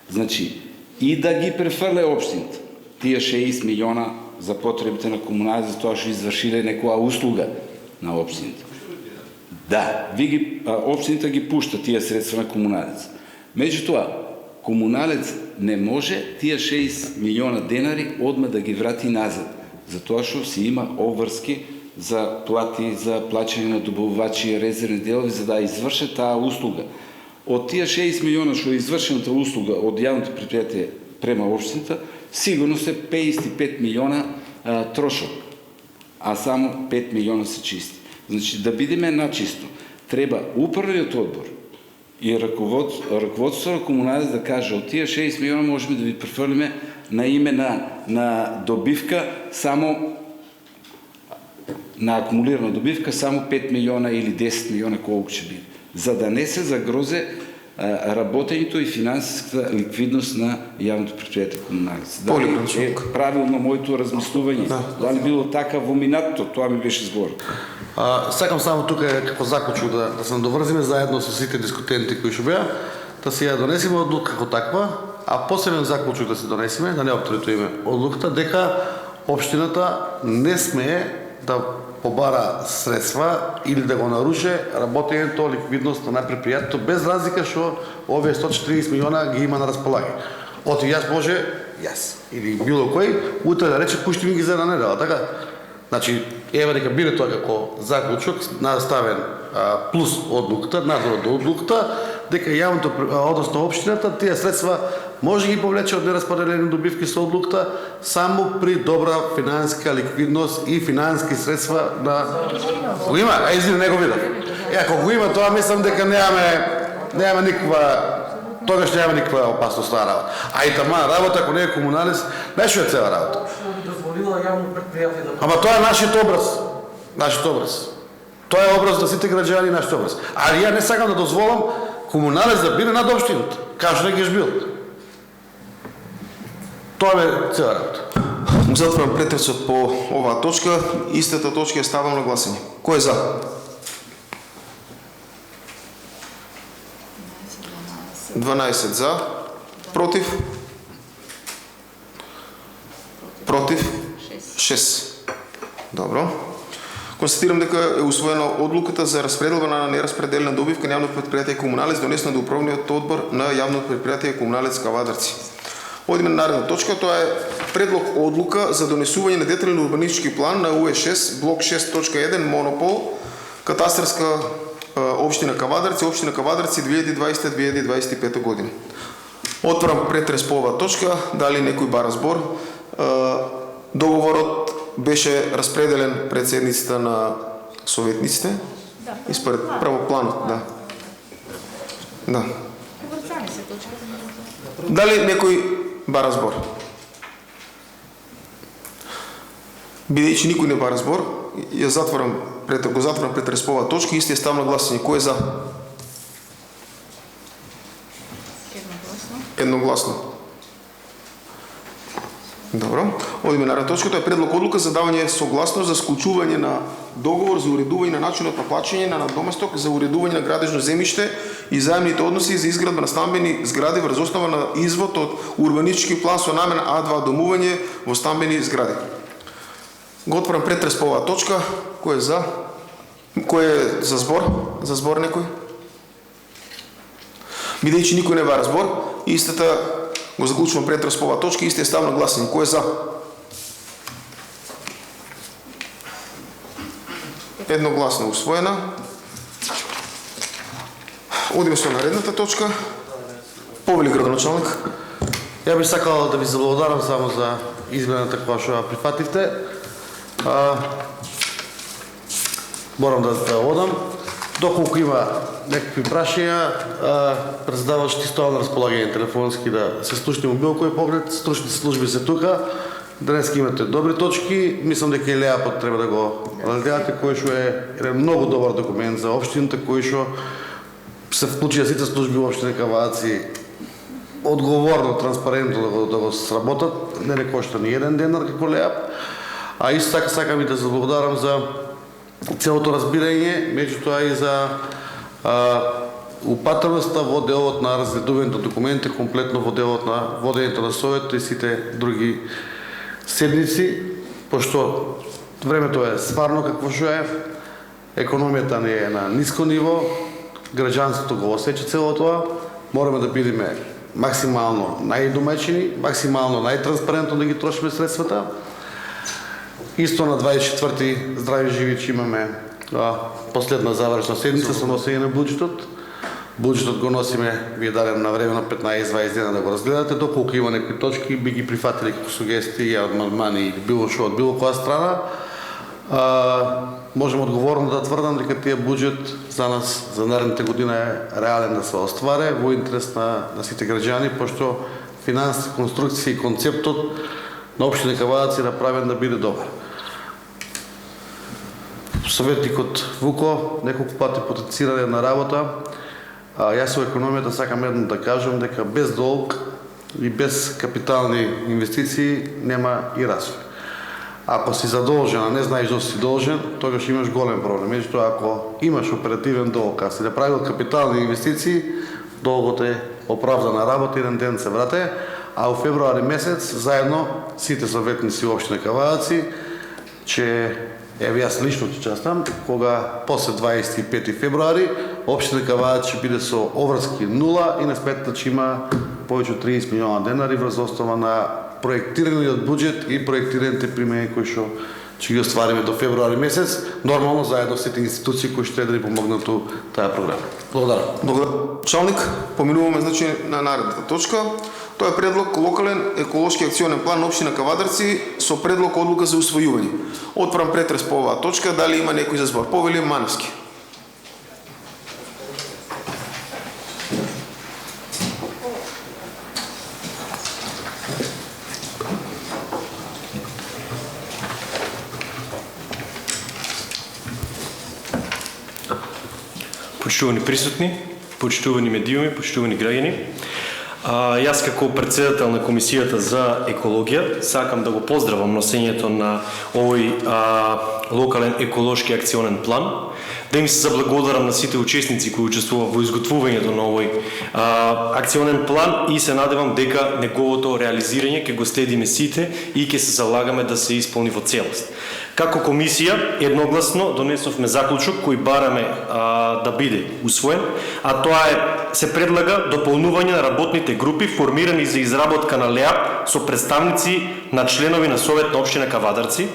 Значи, и да ги префрле општината, тие 6 милиона за потребите на Комуналец, за тоа што извршиле некоја услуга на општината. Да, општината ги пушта тие средства на Комуналец. Меѓутоа, Комуналец не може тие 6 милиона денари одма да ги врати назад, затоа што си има обврски за плати, за плаќање на добавувачи, резервни делови, за да извршат таа услуга. Од тие 6 милиона што е извршената услуга од јавното предпријатие према општината, сигурно се 55 милиона трошок, а само 5 милиона се чисти. Значи, да бидеме начисто, треба управниот одбор и раководството на Комуналец да каже, од тие 6 милиона можеме да ви префрлиме на име на добивка, само на акумулирана добивка, само 5 милиона или 10 милиона, колку ќе биде, за да не се загрозе работењето и финансиската ликвидност на јавното предпријатие Комуналец. Дали е правилно моето размислување? Дали било така во минатото? Тоа ми беше збор. Сакам само тука како заклучок да се надоврзиме заедно со сите дискутенти кои што беа, да си ја донесеме одлука како таква, а посебен заклучок да се донесеме, да не опторитуеме одлуката, дека општината не смее да побара средства или да го наруше работењето, ликвидност на предпријатието, без разлика што овие 140 милиона ги има на располагање. Оти јас може, или било кој, утре да рече пушти ми ги за една недела, така? Значи, ева дека биде тоа како заклучок наставен плюс одлуката, надвор до одлуката, дека јавното, односно општината, тие средства може ги повлече од нераспределени добивки со одлуката само при добра финансиска ликвидност и финански средства на... Го има? Извини, не го видам. Ако го има, тоа мислам дека немаме никаква... Тогаш няма никаква опасност на работа. А и тама работа, ако не е Комуналец, нешто е цела работа. Ама тоа е нашиот образ. Нашиот образ. Тоа е образ на сите граѓани, нашиот образ. Али ја не сакам да дозволам Комуналец да биде над општината, како што некогаш бил. Тоа е цела работа. Затворам претресот по оваа точка. Истата точка ја ставам на гласање. Кој е за? 12 за. Против? Против? 6. Добро. Констатирам дека е усвоена одлуката за распределба на нераспределена добивка на јавното предпријатие Комуналец, донесена до управниот одбор на јавното предпријатие Комуналец Кавадарци. Одиме на наредна точка, тоа е предлог одлука за донесување на детален урбанистички план на УЕ6, блок 6.1, монопол, катастарска општина Кавадарци, општина Кавадарци 2020-2025 година. Отварам претрес по оваа точка, дали некој бара збор. Договорот беше распределен пред седницата на советниците и според правопланот, да. Дали некој бара збор? Бидејќи никој не бара збор, го затворам претрес по оваа точка и исти ставам на гласање. Кој е за? Едногласно. Добро. Одиме на точката е предлог одлука за давање согласност за склучување на договор за уредување на начинот на плаќање на надоместок за уредување на градежно земјиште и заемните односи за изградба на стамбени згради врз основа на извод од урбанистички план со намена А2 домување во стамбени згради. Го отварам претрес по оваа точка. Кој е за? Кој е за збор? За збор некој? Бидејќи никој не бара збор, истата го заклучувам претрес по оваа точка, истиот став на гласање. Кој е за? Едногласно усвоена. Одиме со наредната точка. Повели градоначалник. Ја бих сакал да ви заблагодарам само за измената која што ја прифативте. Морам да одам. Доколку има некакви прашања, председавач ти стоја на располагање телефонски да се слушне било кој поглед. Стручните служби се тука. Денеска имате добри точки. Мислам дека и ЛЕАП треба да го разгледате, кој што е еден многу добар документ за општината, кој што се вклучија сите служби во општина Каваци одговорно, транспарентно да го сработат. Не кошта ни еден денар како ЛЕАП. А исто така сакам и да заблагодарам за целото разбирање, меѓутоа и за упатреността во делот на разгледувањето документи, комплетно во делот на водењето на совет и сите други седници, пошто времето е сварно какво што е, економијата не е на ниско ниво, граѓанството го осеќа цело тоа, мораме да бидеме максимално најдомаќини, максимално најтранспарентно да ги трошиме средствата. Исто на 24-ти здрави живи че имаме последна завршна седница со носење на буџетот. Буџетот го носиме, ви дадем на време на 15-20 дена да го разгледате, доколку има некои точки, би ги прифатили како сугестии, амандмани или било што од било која страна. Можем одговорно да тврдам дека тие буџет за нас за наредните година е реален да се остваре во интерес на сите граѓани, пошто финанси, конструкција и концептот на општина Каваци е направен да биде добар. Советникот Вуко неколку пати потенцира една работа. Јас во економијата сакам едно да кажам дека без долг и без капитални инвестиции нема и развој. Ако си задолжен, а не знаеш да си должен, тогаш имаш голем проблем. Меѓутоа, ако имаш оперативен долг, а си направил капитални инвестиции, долгот е оправдана работа, еден ден се врате, а во февруари месец заедно сите советници во општина Каваци, че ево јас лично ќе частам, кога после 25 февруари општина Каваци ќе биде со обврски нула и на сметната ќе има повеќе од 30 милиона денари врз основа на проектираниот буџет и проектираните примени кои што ќе ги оствариме до февруари месец, нормално заедно сите институции кои ще да ни помогнат у таа програма. Благодарам. Благодарам. Началник, поминуваме значи на наредната точка. Тоа е предлог локален еколошки акционен план на општина Кавадарци со предлог одлука за усвојување. Отварам претрес по оваа точка, дали има некој за збор? Повели Маневски. Почитувани присутни, почитувани медиуми, почитувани граѓани. Јас како председател на Комисијата за екологија сакам да го поздравам носењето на овој локален еколошки акционен план, да им се заблагодарам на сите учесници кои учествува во изготвувањето на овој акционен план и се надевам дека неговото реализирање ќе го следиме сите и ќе се залагаме да се исполни во целост. Како комисија едногласно донесовме заклучок кој бараме да биде усвоен, а тоа е се предлага дополнување на работните групи формирани за изработка на ЛЕАП со представници на членови на Совет на општина Кавадарци.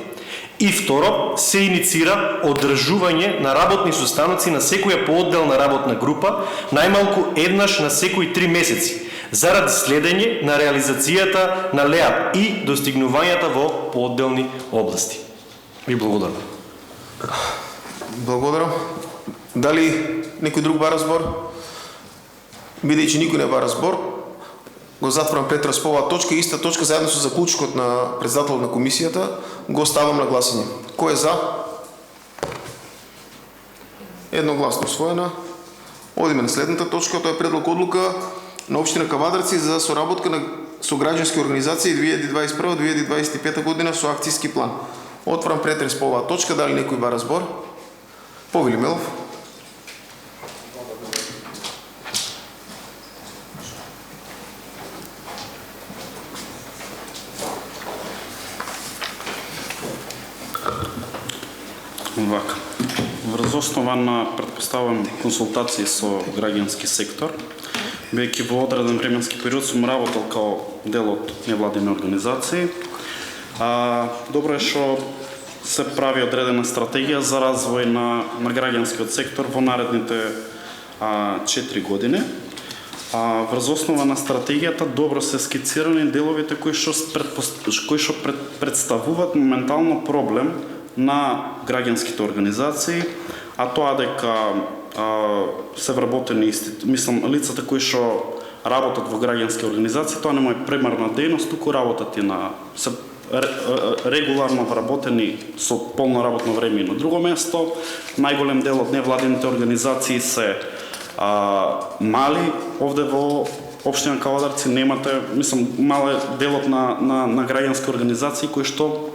И второ, се иницира одржување на работни состаноци на секоја поодделна работна група, најмалку еднаш на секои 3 месеци, заради следење на реализацијата на ЛЕАП и достигнувањата во поодделни области. Ви благодарам. Благодарам. Дали некој друг бара збор? Бидејќи никој не бара збор, го затворам претрес по оваа точка и иста точка заедно со заклучокот на председателот на комисијата го ставам на гласање. Кој е за? Едногласно усвоена. Одиме на следната точка, тоа е предлог одлука на општина Кавадарци за соработка на со граѓански организации 2021-2025 година со акцијски план. Отварам претрес по оваа точка, дали некој бара збор? Повели Мелов. Вака. Врз основа на претпоставам консултации со граѓански сектор, бидејќи во одреден временски период сум работел као дел од невладини организации. Добро е што се прави одредена стратегија за развој на граѓанскиот сектор во наредните 4 години. Врз основа на стратегијата добро се скицирани деловите кои што представуваат моментално проблем на граѓанските организации, а тоа дека се вработени, лицата кои што работат во граѓански организации, тоа не е примарна дејност, туку работат и се регуларно вработени со полно работно време и на друго место. Најголем дел од невладините организации се мали. Овде во општина Кавадарци немате, мал е делот на граѓански организации кои што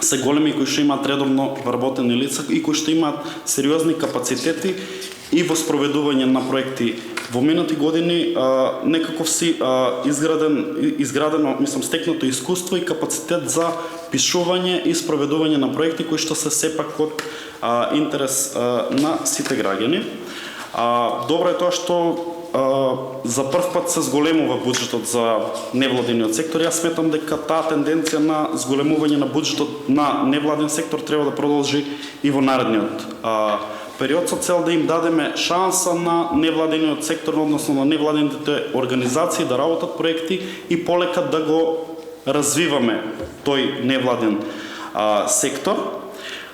се големи, кои што имаат редовно вработени лица и кои што имаат сериозни капацитети и во спроведување на проекти. Во минати години некаков си изградено, стекнато искуство и капацитет за пишување и спроведување на проекти кои што се сепак од интерес на сите граѓани. Добро е тоа што за прв пат се зголемува буџетот за невладиниот сектор. Јас сметам дека таа тенденција на зголемување на буџетот на невладен сектор треба да продолжи и во наредниот период со цел да им дадеме шанса на невладиниот сектор, односно на невладините организации да работат проекти и полека да го развиваме тој невладен сектор.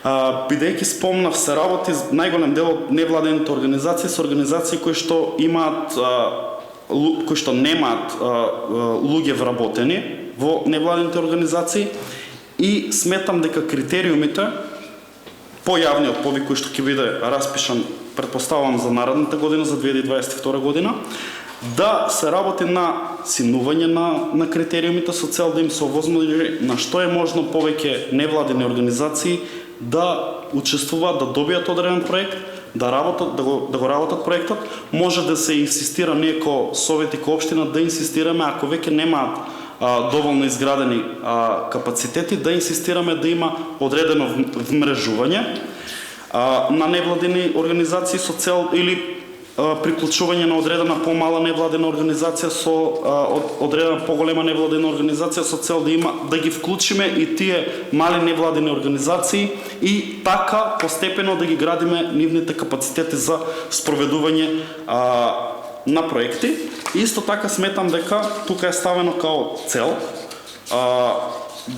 Бидејќи спомнав, се работи најголем дел од невладените организации со организации кои што немаат луѓе вработени во невладените организации и сметам дека критериумите појавниот повик кој што ќе биде распишан, претпоставувам за наредната година, за 2022 година, да се работи на синување на критериумите со цел да им се овозможи на што е можно повеќе невладени организации да учествуваат, да добијат одреден проект, да го работат проектот. Може да се инсистира ние ко совет и ко општина да инсистираме, ако веќе немаат доволно изградени капацитети, да инсистираме да има одредено вмрежување на невладени организации со цел или приклучување на одредена помала невладена организација со одредена поголема невладена организација со цел да ги вклучиме и тие мали невладени организации и така постепено да ги градиме нивните капацитети за спроведување на проекти. Исто така сметам дека тука е ставено као цел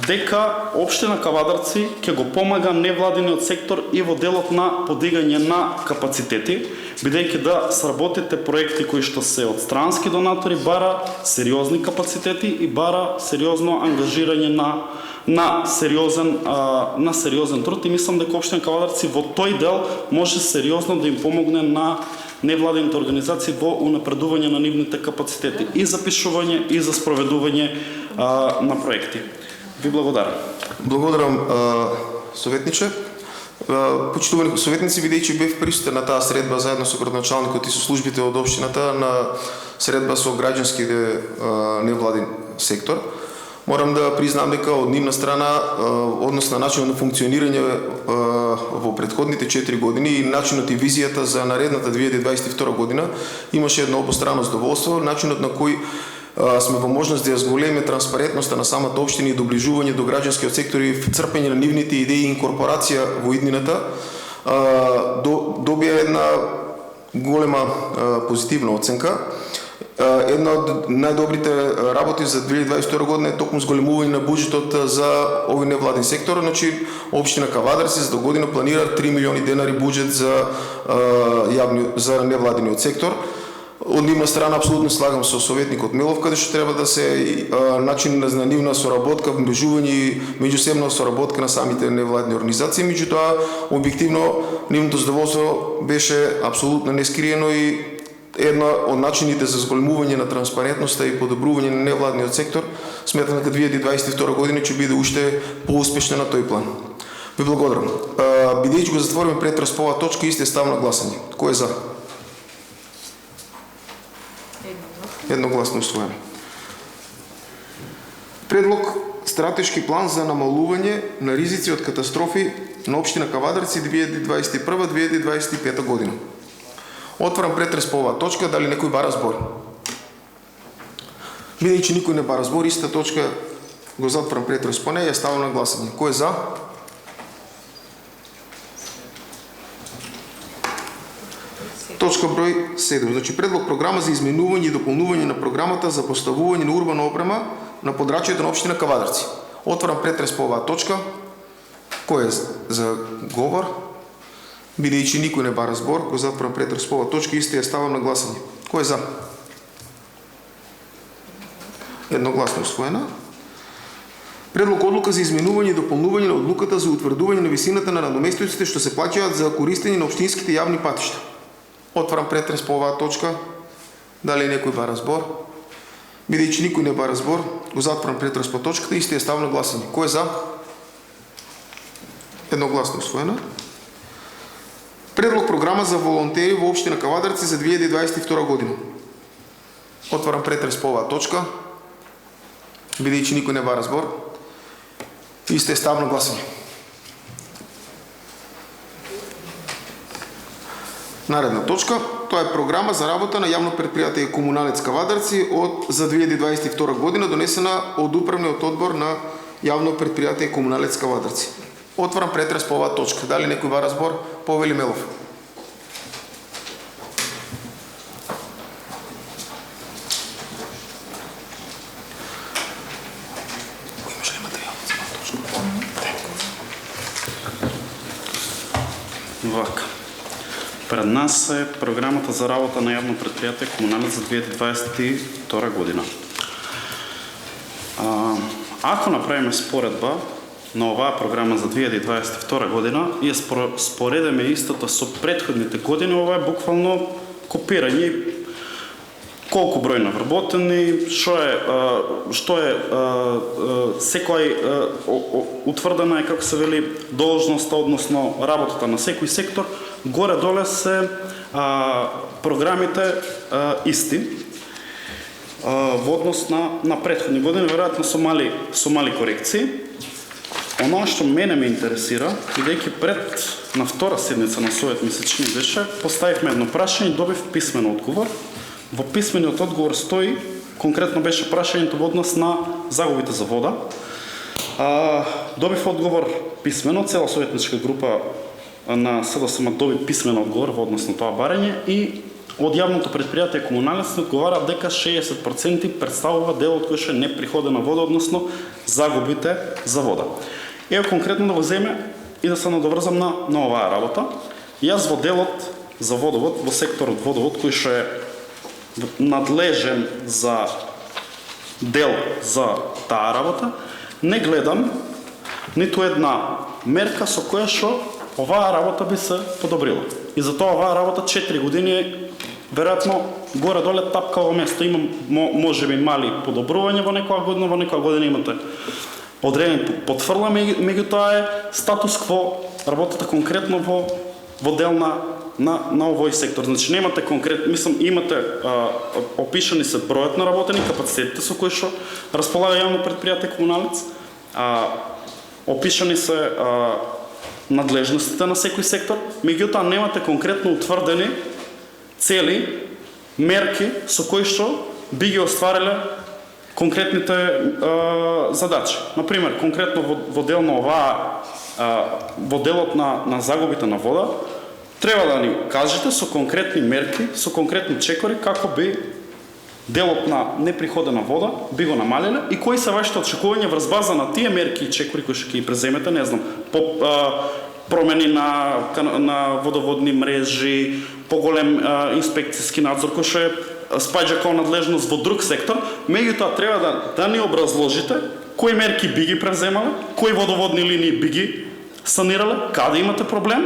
дека општина Кавадарци ќе го помага невладиниот сектор и во делот на подигање на капацитети, бидејќи да сработите проекти кои што се од странски донатори бара сериозни капацитети и бара сериозно ангажирање на сериозен труд и мислам дека општина Кавадарци во тој дел може сериозно да им помогне на невладените организации во унапредување на нивните капацитети и за пишување и за спроведување на проекти. Ви благодарам. Благодарам, советниче. Почитувани советници, бидејќи бев присутен на таа средба заедно со градоначалникот и со службите од општината на средба со граѓанските невладин сектор, морам да признам дека од нивна страна однос на начинот на функционирање во претходните 4 години и начинот и визијата за наредната 2022 година имаше едно обострано задоволство, начинот на кој сме во можност да ја зголеме транспарентноста на самата општина и доближување до граѓанскиот сектор и црпење на нивните идеи и инкорпорација во иднината, добија една голема позитивна оценка. Една од најдобрите работи за 2022 година е токму зголемување на буџетот за овој невладен сектор. Значи, општина Кавадарци за до година планира 3 милиони денари буџет за невладениот сектор. Од нивна страна апсолутно слагам со советникот Милов, каде што треба да се начин на нивна соработка, вмрежување и меѓусебна соработка на самите невладни организации. Меѓутоа, објективно, нивното задоволство беше апсолутно нескриено и една од начините за зголемување на транспарентноста и подобрување на невладниот сектор, сметам дека 2022 година ќе биде уште поуспешна на тој план. Ви благодарам. Бидејќи го затвориме претрес по оваа точка, истиот став на гласање. Кој е за? Едногласно усвоено. Предлог стратешки план за намалување на ризици од катастрофи на општина Кавадарци 2021-2025 година. Отварам претрес по оваа точка, дали некој бара збор? Бидејќи никој не бара збор, иста точка го затварам претрес по неја, ја ставам на гласање. Кој е за? Точка број 7. Значи предлог програма за изменување и дополнување на програмата за поставување на урбана опрема на подрачјето на општина Кавадарци. Отварам претрес по оваа точка. Кој е за говор? Бидејќи никој не бара збор, го затварам претрес по оваа точка и исто ја ставам на гласање. Кој е за? Едногласно усвоена. Предлог одлука за изменување и дополнување на одлуката за утврдување на висината на надоместоците што се плаќаат за користење на општинските јавни патишта. Отварам претрес по оваа точка. Дали некој бара збор? Бидејќи никој не бара збор, го затварам претрес по точката и исто ја ставам на гласање. Кој е за? Едногласно усвоена. Предлог програма за волонтери во општина Кавадарци за 2022 година. Отварам претрес по оваа точка. Бидејќи никој не бара збор, исто ја ставам на гласање. Наредна точка, тоа е програма за работа на јавно предпријатие Комуналец Кавадарци за 2022 година, донесена од управниот одбор на јавно предпријатие Комуналец Кавадарци. Отварам претрес по оваа точка. Дали некој бара збор? Повели Мелов. Вака. Пред нас е програмата за работа на јавно предпријатие Комуналец за 2022 година. Ако направиме споредба на оваа програма за 2022 година и ја споредиме истото со претходните години, ова е буквално копирање колку број на вработени, што е секој утврдена е, како се вели, должноста, односно работата на секој сектор, горе-доле се програмите исти во однос на претходни години, веројатно со мали корекции. Оно што мене ме интересира, бидејќи пред на втора седница на совет месечни беше, поставивме едно прашање и добив писмен одговор. Во писмениот одговор стои, конкретно беше прашањето во однос на загубите за вода. Добив одговор писмено, цела советничка група на СДСМ доби писмен одговор во однос на тоа барање и од јавното предпријатие Комуналец одговара дека 60% представува делот кој што е неприходена вода, односно загубите за вода. Ево конкретно да го земе и да се надоврзам на оваа работа. Јас во делот за водовод, во секторот водовод, кој што е надлежен за дел за таа работа, не гледам ниту една мерка со која што оваа работа би се подобрила. И затоа оваа работа 4 години веројатно горе-доле тапкаво место. Има можеби мали подобрувања во некоја година имате одредени потврла, меѓутоа е статус кво работата конкретно во дел на овој сектор. Значи немате конкретно, мислам, имате опишани се бројот на работени, капацитетите со кои што располага јавно предпријатие Комуналец, опишани се надлежностите на секој сектор, меѓутоа немате конкретно утврдени цели, мерки со кои што би ги оствариле конкретните задачи. Например, конкретно во дел на оваа, во делот на загубите на вода, треба да ни кажете со конкретни мерки, со конкретни чекори, како би делот на неприходена вода би го намалиле и кои се вашите очекувања врз база на тие мерки и чекори кои што ќе ги преземете, не знам, промени на водоводни мрежи, поголем инспекцијски надзор кој што спаѓа као надлежност во друг сектор, меѓутоа треба да ни образложите кои мерки би ги преземале, кои водоводни линии би ги санирале, каде имате проблем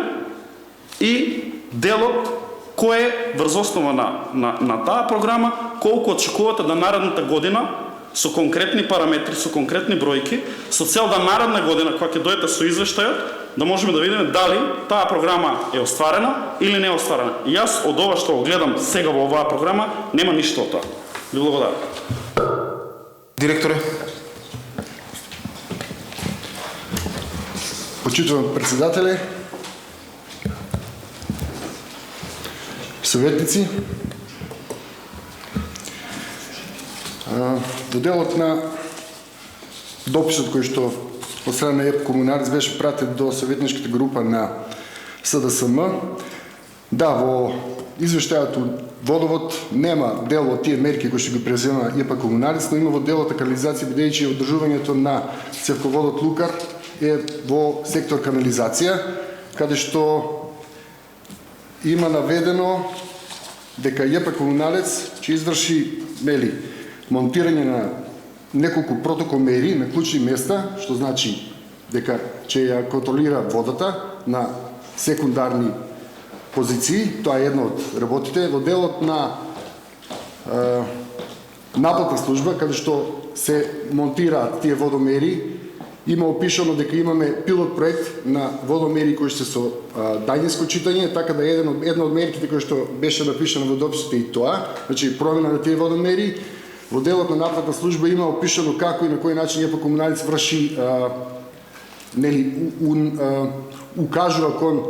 и делот кое врз основа на таа програма, колку очекувате да наредната година со конкретни параметри, со конкретни бројки, со цел да наредна година, кога ќе дојдете со извештајот, да можеме да видиме дали таа програма е остварена или не е остварена. И јас од ова што го гледам сега во оваа програма, нема ништо од тоа. Ви благодарам. Директоре. Почитувам председателе, советници, во делот на дописот кој што од страна на ЕП Комуналец беше пратен до советничката група на СДСМ, да, во извештајот водовод нема дел од тие мерки кои што ги презема ЕП Комуналец, но има во делот на канализација, бидејќи одржувањето на цевководот Лукар е во сектор канализација, каде што има наведено дека ЕП Комуналец ќе изврши монтирање на неколку протокомери на клучни места, што значи дека ќе ја контролира водата на секундарни позиции. Тоа е една од работите. Во делот на наплатна служба, каде што се монтираат тие водомери, има опишано дека имаме пилот проект на водомери кои се со дајнинско читање, така да една од мерките кои што беше напишано во дописот и тоа, значи промена на тие водомери. Во делот на наплатна служба има опишано како и на кој начин ЕП Комуналец врши укажува кон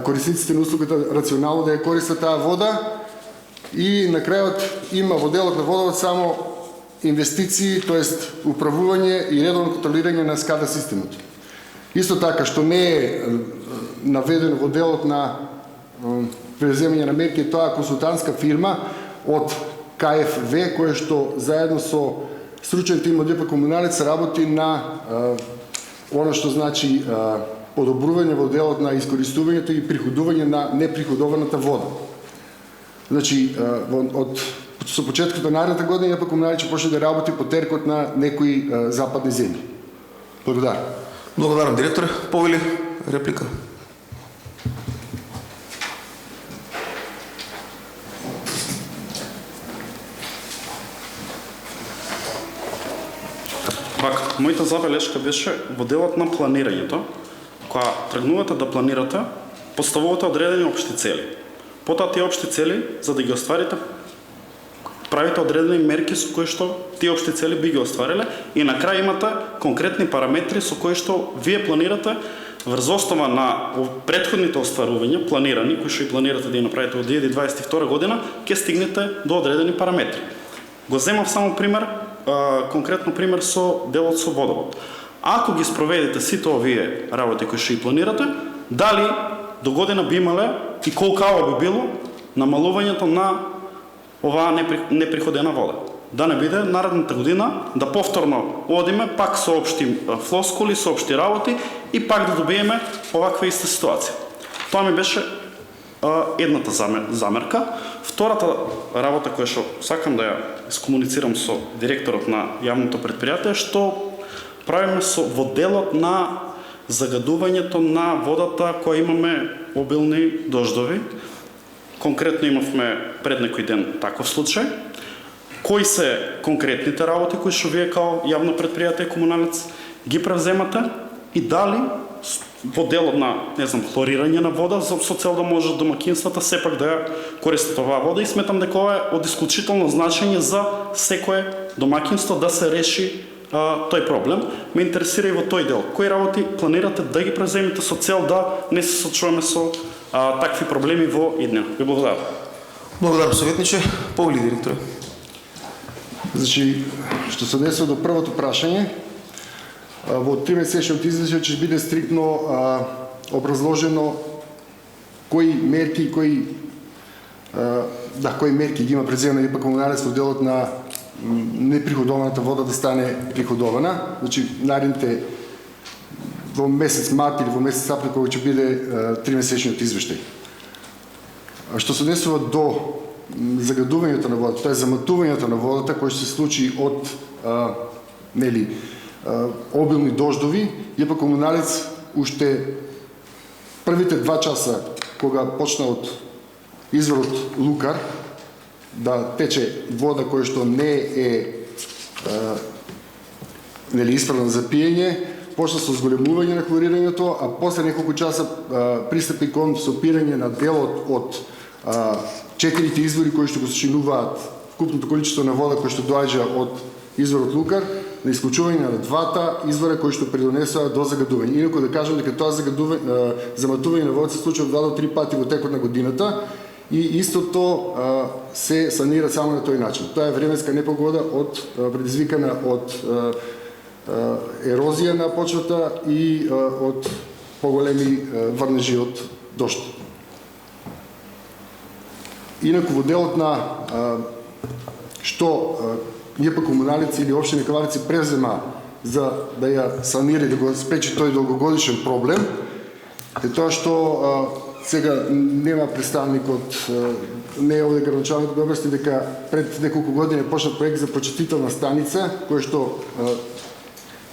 корисниците на услугата рационално да ја користат таа вода, и на крајот има во делот на водовод само инвестиции, тоест управување и редовно контролирање на SCADA системот. Исто така што не е наведено во делот на преземање на мерки, тоа консултантска фирма од КФВ, која што заедно со стручен тим од ЕП Комуналец работи на она што значи подобрување во делот на искористувањето и приходување на неприходованата вода. Значи, со почеткот на наредната година ЕП Комуналец ќе почне да работи по теркот на некои западни земји. Благодарам. Благодарам, директоре. Повели реплика. Мојата забелешка беше во делот на планирањето, кога тргнувате да планирате, поставувате одредени општи цели. Потоа тие општи цели, за да ги остварите, правите одредени мерки со кои што тие општи цели би ги оствариле, и на крај имате конкретни параметри со кои што вие планирате врз основа на претходните остварувања, планирани, кои што и планирате да ги направите од 2022 година, ќе стигнете до одредени параметри. Го земав само пример, конкретно пример со делот со водовод. Ако ги спроведете сите овие работи кои што и планирате, дали до година би имале и колкаво би било намалувањето на оваа неприходена вода. Да не биде наредната година да повторно одиме пак со општи флоскули, со општи работи и пак да добиеме оваква иста ситуација. Тоа ми беше едната замерка. Втората работа која што сакам да ја искомуницирам со директорот на јавното предпријатие, што правиме во делот на загадувањето на водата која имаме обилни дождови. Конкретно имавме пред некој ден таков случај. Кои се конкретните работи кои што вие као јавно предпријатие Комуналец ги превземате и дали во делот на, хлорирање на вода со цел да може домакинствата сепак да ја користат оваа вода, и сметам дека ова е од исклучително значење за секое домакинство да се реши тој проблем. Ме интересира и во тој дел. Кои работи планирате да ги преземете со цел да не се сочуваме со такви проблеми во иднина? Ви благодарам. Благодарам, советниче. Повели, директоре. Значи, што се однесува до првото прашање, во 3-месечниот извештај ќе биде стриктно образложено кои мерки кои мерки ги има преземено ЕП Комуналец во делот на неприходованата вода да стане приходована. Значи, наредните во месец март или во месец април кога ќе биде 3-месечниот извештај. Што се однесува до загадувањето на водата, тоа е заматувањето на водата кој се случи од обилни дождови, ЕП Комуналец уште првите 2 часа кога почна од изворот Лукар да тече вода која што не е исправна за пиење, почна со зголемување на хлорирањето, а после неколку часа пристапи кон сопирање на делот од 4 извори кои што го сочинуваат вкупното количество на вода кој што доаѓа од изворот Лукар, на исклучување на 2 извора кои што придонесуваат до загадување. Инаку да кажам дека тоа заматување на водата се случува 2 до 3 пати во текот на годината и истото се санира само на тој начин. Тоа е временска непогода предизвикана од ерозија на почвата и од поголеми врнежи од дожд. Инаку во делот на што њепа Комуналец или Општина Каварци презема за да ја санира и да го спречи тој долгогодишен проблем, е тоа што сега нема представник од не е овде градоначалникот да објасни дека пред неколку години почна проект за почистителна станица која што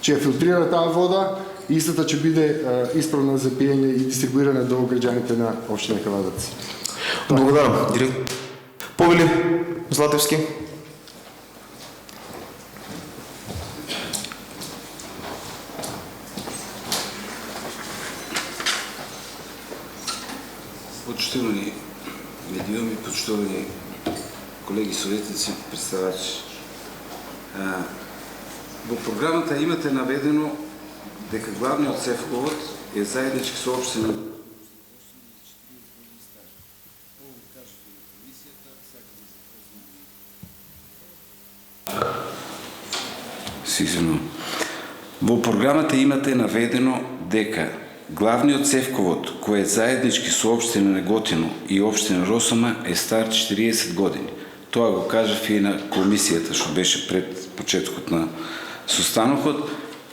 ќе филтрира таа вода и истата ќе биде исправна за пиење и дистрибуирана до граѓаните на Општина Каварци. Благодарам. Директор. Повели Златевски. Почитувани медиуми, почитувани колеги советници, представачи. Во програмата имате наведено дека главниот севковод е заеднички со општина. Во програмата имате наведено дека главниот севковод, кој е заеднички со општина Неготино и општина Росома, е стар 40 години. Тоа го кажав и на комисијата што беше пред почетокот на состанокот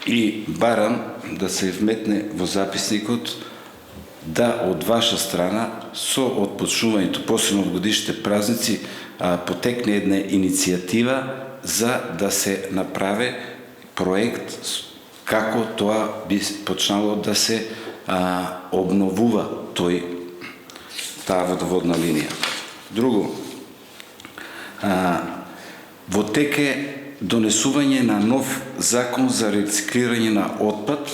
и барам да се вметне во записникот да од ваша страна со отпочнувањето посебно од годишните празници потекне една иницијатива за да се направи проект како тоа би почнало да се обновува таа водоводна линија. Друго, во тек е донесување на нов закон за рециклирање на отпад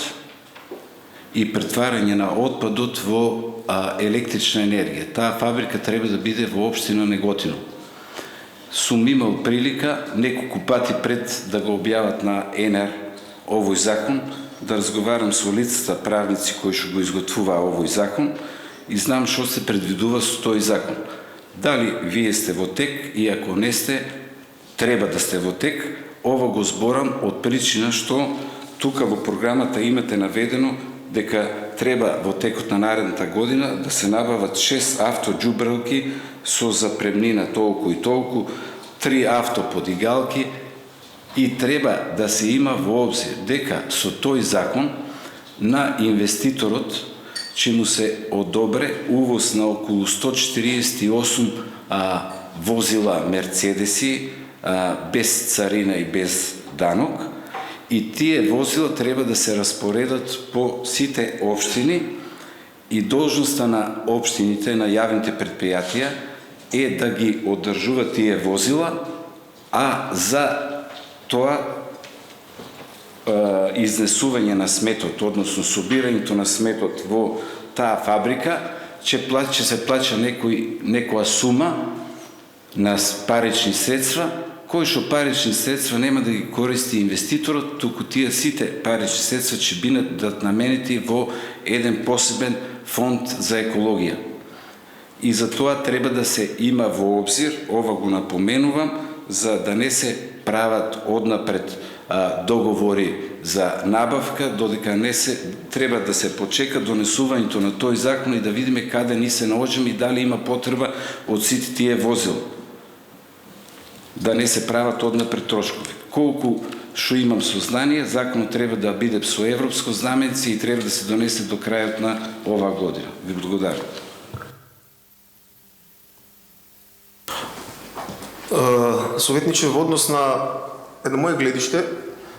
и претварање на отпадот во електрична енергија. Таа фабрика треба да биде во општина Неготино. Сум имал прилика неколку пати пред да го објават на ЕНР овој закон, да разговарам со лицата правници кои што го изготвуваа овој закон и знам што се предвидува со тој закон. Дали вие сте во тек и ако не сте, треба да сте во тек, ова го зборам од причина што тука во програмата имате наведено дека треба во текот на наредната година да се набават 6 автоџубралки со запремнина толку и толку, 3 автоподигалки и треба да се има во обзир дека со тој закон на инвеститорот ќе му се одобре увоз на околу 148 возила Мерцедеси без царина и без данок и тие возила треба да се распоредат по сите општини и должноста на општините, на јавните предпријатија е да ги одржуваат тие возила, а за тоа изнесување на сметот, односно собирањето на сметот во таа фабрика, ќе се плаќа некоја сума на парични средства, кои што парични средства нема да ги користи инвеститорот, туку тие сите парични средства ќе бидат наменети во еден посебен фонд за екологија. И за тоа треба да се има во обзир, ова го напоменувам, за да не се прават однапред договори за набавка, додека не се треба да се почека донесувањето на тој закон и да видиме каде ни се наоѓаме и дали има потреба од сите тие возила. Да не се прават однапред трошкови. Колку што имам сознание, законот треба да биде со европско знаменце и треба да се донесе до крајот на оваа година. Ви благодарам. Советниче, во однос на едно моје гледиште,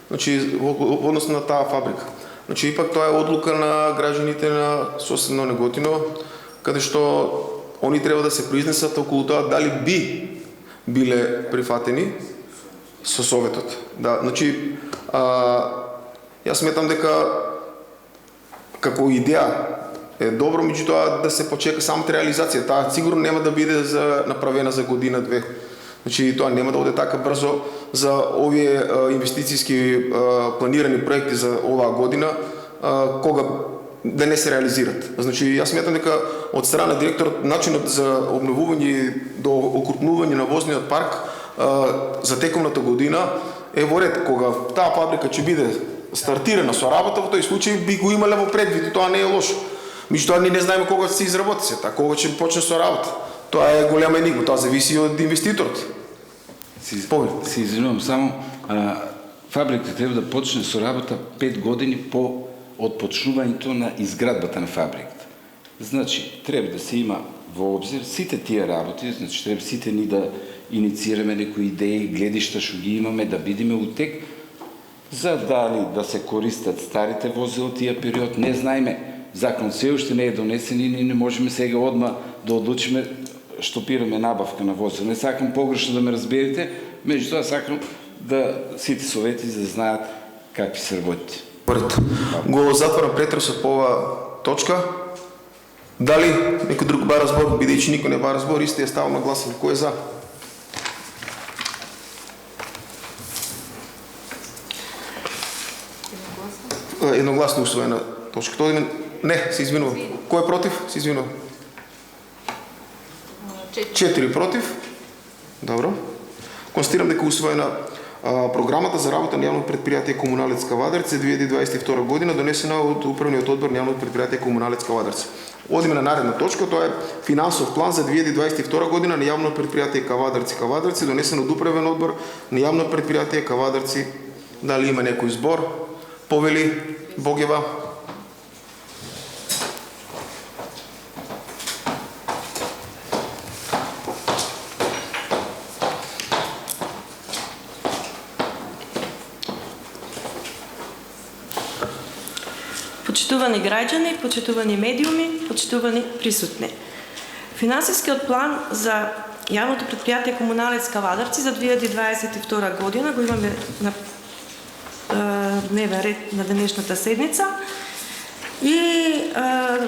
значи во однос на таа фабрика. Значи ипак тоа е одлука на граѓаните на соседно Неготино, каде што они треба да се произнесат околу тоа дали би биле прифатени со Советот. Да, значи, јас сметам дека како идеја е добро, меѓутоа да се почека самата реализација. Таа сигурно нема да биде направена за година-две. Значи, тоа нема да оде така брзо за овие инвестицијски планирани проекти за оваа година, кога да не се реализират. Значи, јас сметам дека од страна на директорот начинот за обновување до окрупнување на возниот парк за текомната година е во ред. Кога таа фабрика ќе биде стартирана со работа, во тој случај би го имале во предвид и тоа не е лошо. Меѓутоа ние не знаеме кога ќе се изработи се, кога ќе почне со работа. Тоа е голема енигма, тоа зависи од инвеститорот. Се извинувам, само фабриката треба да почне со работа 5 години од почнувањето на изградбата на фабриката. Значи, треба да се има во обзир сите тие работи, значи треба сите ни да инициираме некои идеи, гледишта што ги имаме, да бидиме утек, за дали да се користат старите возила тие период, не знаеме. Закон се уште не е донесен и не можеме сега одма да одлучиме што пираме набавка на возила. Не сакам погрешно да ме разберете, меѓутоа сакам да сите совети да знаат какви се работите. Го затварам претресот по оваа точка. Дали некој друг бара збор, бидејќи никој не бара збор, исто ја ставам на гласање. Кој е за? Едногласно усвоена точка. Не, се извинувам. Кој е против? Се извинувам. 4 против. Добро. Констатирам дека усвоена програмата за работа на јавно предпријатие Комуналец Кавадарци 2022 година, донесена од управниот одбор на јавно предпријатие Комуналец Кавадарци. Одиме на наредна точка, тоа е финансов план за 2022 година на јавно предпријатие Кавадарци, донесен од управен одбор на јавно предпријатие Кавадарци. Дали има некој збор? Повели Богева. Почитувани граѓани, почитувани медиуми, почитувани присутни. Финансискиот план за јавното предпријатие Комуналец Кавадарци за 2022 година го имаме на дневен ред на денешната седница и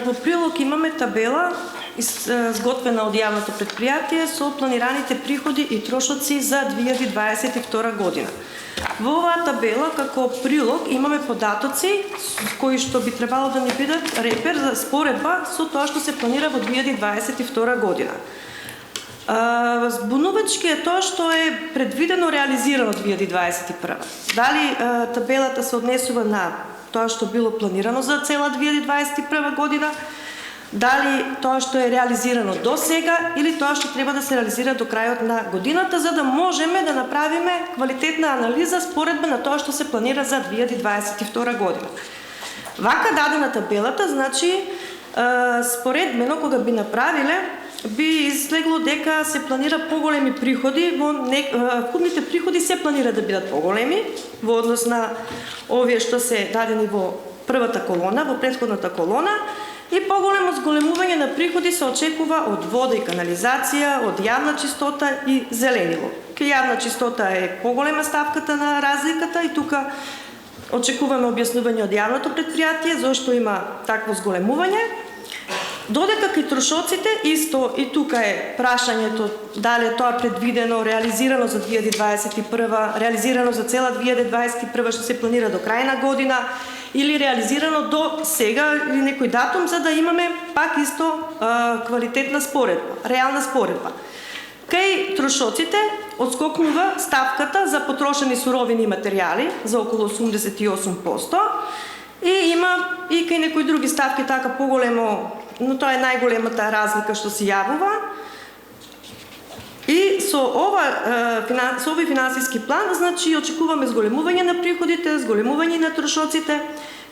во прилог имаме табела изготвена од јавното предпријатие со планираните приходи и трошоци за 2022 година. Во оваа табела како прилог имаме податоци кои што би требало да ни бидат репер за споредба со тоа што се планира во 2022 година. Збунувачки е тоа што е предвидено реализирано 2021. Дали табелата се однесува на тоа што било планирано за цела 2021 година, дали тоа што е реализирано до сега или тоа што треба да се реализира до крајот на годината, за да можеме да направиме квалитетна анализа споредба на тоа што се планира за 2022 година. Вака дадена табелата, значи, според мене, кога би направиле, би излегло дека се планира поголеми приходи, вкупните приходи се планира да бидат поголеми во однос на овие што се дадени во првата колона, во претходната колона, и поголемо зголемување на приходи се очекува од вода и канализација, од јавна чистота и зеленило. Кај јавна чистота е поголема ставката на разликата и тука очекуваме објаснување од јавното предпријатие зошто има такво зголемување. Додека кај трошоците исто и тука е прашањето дали е тоа предвидено, реализирано за 2021, реализирано за цела 2021 што се планира до крај на година или реализирано до сега или некој датум за да имаме пак исто квалитетна споредба, реална споредба. Кај трошоците отскокнува ставката за потрошени суровини и материјали за околу 88% и има и кај некои други ставки така поголемо, но тоа е најголемата разлика што се јавува. И со овој финансиски план, значи, очекуваме зголемување на приходите, зголемување на трошоците.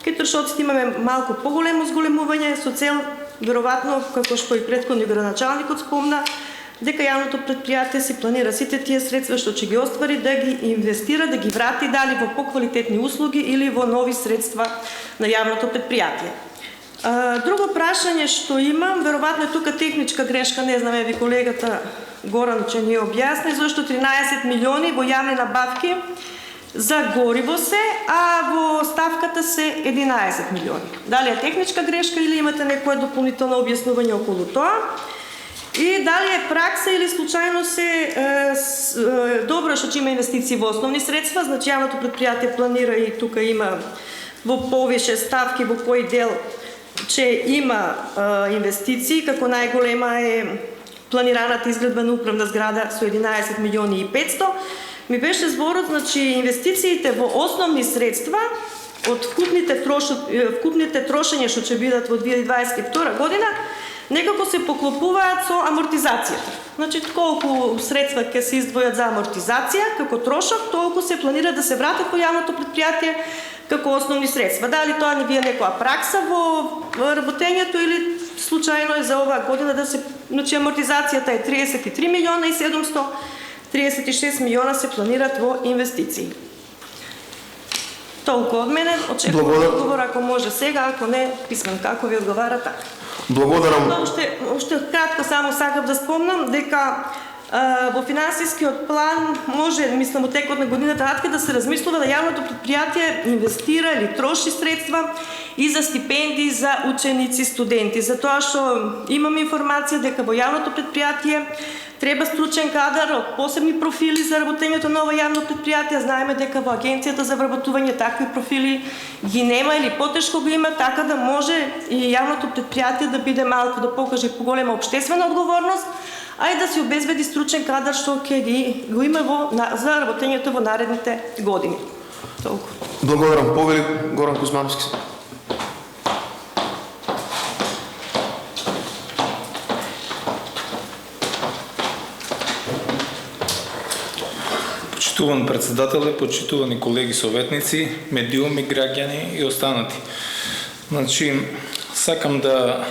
Кај трошоците имаме малку поголемо зголемување со цел, веројатно, како што и претходниот градоначалникот спомна, дека јавното предпријатие си планира сите тие средства што ќе ги оствари да ги инвестира, да ги врати дали во поквалитетни услуги или во нови средства на јавното предпријатие. Друго прашање што имам, веројатно е тука техничка грешка, не знам, еви колегата Горан ќе ни објасни, зашто 13 милиони во јавни набавки за гориво се, а во ставката се 11 милиони. Дали е техничка грешка или имате некое дополнително објаснување околу тоа? И дали е пракса или случајно се добро што ќе има инвестиции во основни средства, значи јавното предпријатие планира и тука има во повише ставки во кој дел че има инвестиции, како најголема е планираната изградба на управна зграда со 11 милиони и 500. Ми беше зборот, значи инвестициите во основни средства од вкупните трошења што ќе бидат во 2022 година, некако се поклопуваат со амортизацијата. Значи, колку средства ќе се издвојат за амортизација како трошок, толку се планира да се вратат во јавното предпријатие како основни средства. Дали тоа не бие некоја пракса во работењето или случајно е за оваа година да се, значи амортизацијата е 33 милиона и 700, 36 милиона се планират во инвестиции. Толку од мене, очекувам одговор ако може сега, ако не писмен, како ви одговара така. Благодарам. Уште кратко само сакав да спомнам дека во финансискиот план може, мислам, во текот на годината натаму да се размислува да јавното предпријатие инвестира или троши средства и за стипендии за ученици, студенти. Затоа што имам информација дека во јавното предпријатие треба стручен кадар од посебни профили за работењето на ова јавно предпријатие. Знаеме дека во Агенцијата за вработување такви профили ги нема или потешко го има, така да може и јавното предпријатие да биде малку, да покаже поголема општествена одговорност, а и да се обезбеди стручен кадар што ќе го има за работењето во наредните години. Толку. Благодарам. Повели Горан Кузмановски. Почитуван председателе, почитувани колеги советници, медиуми, граѓани и останати. Значи, сакам да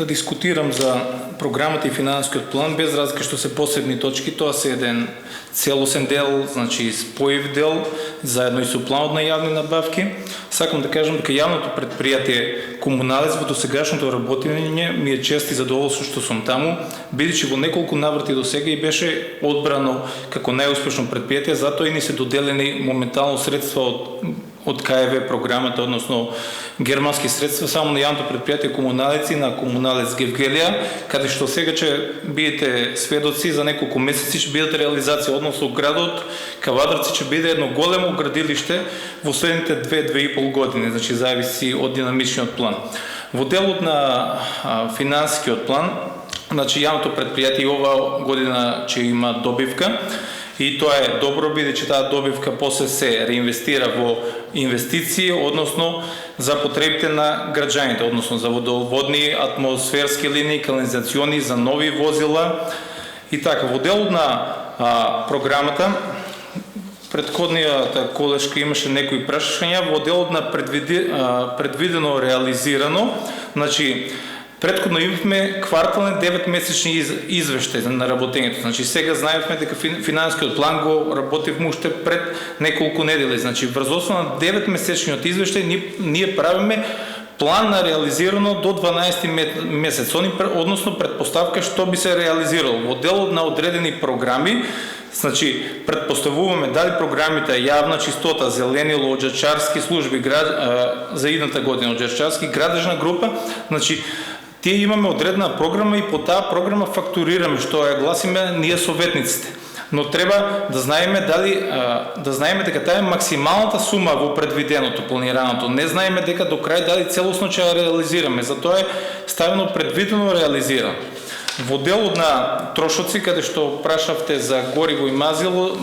дискутирам за програмата и финансискиот план, без разлика што се посебни точки, тоа се еден целосен дел, значи споив дел, заедно и со планот на јавни набавки. Сакам да кажам дека јавното предпријатие Комуналец во досегашното работење ми е чест и задоволство што сум таму, бидејќи во неколку наврати до сега и беше одбрано како најуспешно предпријатие, затоа и ни се доделени моментално средства од КЕВ програмата, односно германски средства само на јавното предпријатие Комуналец и на Комуналец Гевгелија, каде што сега ќе бидете сведоци за неколку месеци ќе бидат реализација, односно градот Кавадарци ќе биде едно големо градилиште во следните 2-2,5 години, значи зависи од динамичниот план. Во делот на финансискиот план, значи јавното предпријатие оваа година ќе има добивка, и тоа е добро, бидејќи таа добивка после се реинвестира во инвестиции, односно за потребите на граѓаните, односно за водоводни, атмосферски линии, канализациони, за нови возила и така. Во делот на програмата, предходнијата колешка имаше некои прашања, во делот на предвидено реализирано, значи предходно имавме квартални 9-месечни извештаи на работењето. Значи сега знаевме дека финансискиот план го работевме уште пред неколку недели. Значи врз основа на 9-месечниот извештај ние правиме план на реализирано до 12 месец, односно предпоставка што би се реализирало. Во делот на одредени програми, значи предпоставуваме дали програмите јавна чистота, зеленило, оџачарски служби за идната година, оџачарски градежна група, значи тие имаме одредена програма и по таа програма фактурираме, што ја гласиме ние советниците. Но треба да знаеме дека таа е максималната сума во предвиденото, планираното. Не знаеме дека до крај дали целосно ќе ја реализираме. Затоа е ставено предвидено реализирано. Во делот на трошоци, каде што прашавте за гориво и мазиво,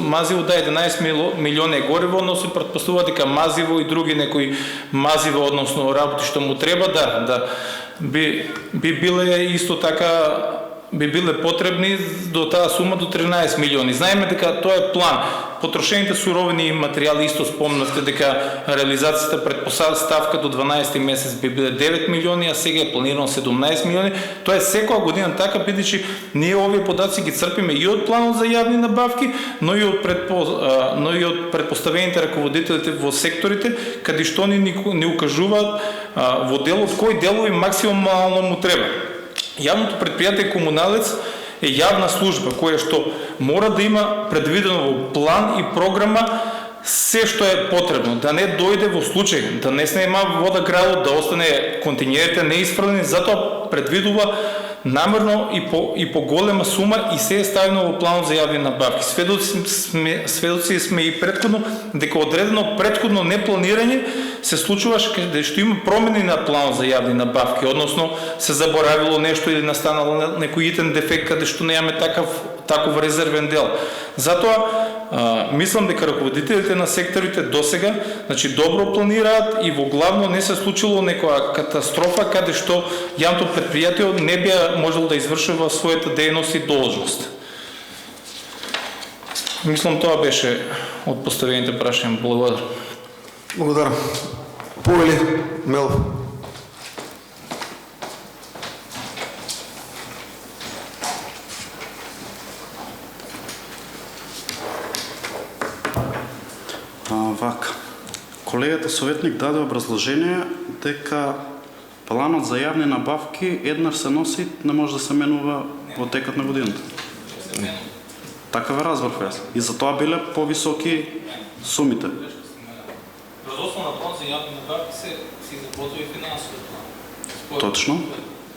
да, 11 милиони е гориво, но се претпоставува дека мазиво и други некои мазиво, односно работи што му треба, да би биле исто така би биле потребни до таа сума до 13 милиони. Знаеме дека тоа е план. Потрошените суровини и материјали исто спомнавте дека реализацијата предпоставка до 12 месец би биле 9 милиони, а сега е планирано 17 милиони. Тоа е секоја година така, бидејќи ние овие подаци ги црпиме и од планот за јавни набавки, но и од предпоставените раководителите во секторите, каде што ни укажуваат во делот кои делови максимално му треба. Јавното предпријатие Комуналец е јавна служба која што мора да има предвидено во план и програма се што е потребно, да не дојде во случај, да не снема вода градот, да остане континерите неисфрлени, затоа предвидува намерно и по голема сума и се е ставено во планот за јавни набавки. Сведоци сме и претходно дека одредено претходно непланирање се случуваше каде што има промени на планот за јавни набавки, односно се заборавило нешто или настанало некој итен дефект каде што немаме таков резервен дел. Затоа мислам дека раководителите на секторите досега добро планираат и во главно не се случило некоја катастрофа каде што јавното предпријатие не би можело да извршува својата дејност и должност. Мислам тоа беше од поставените прашања. Благодарам. Благодарам. Повели Мел. Вака. Колегата советник даде образложение дека планот за јавни набавки еднаш се носи, не може да се менува во текот на годината. Така ве разбрав јас. И затоа биле повисоки сумите. Врз основа на план за јавни набавки се изработува и финансовиот план.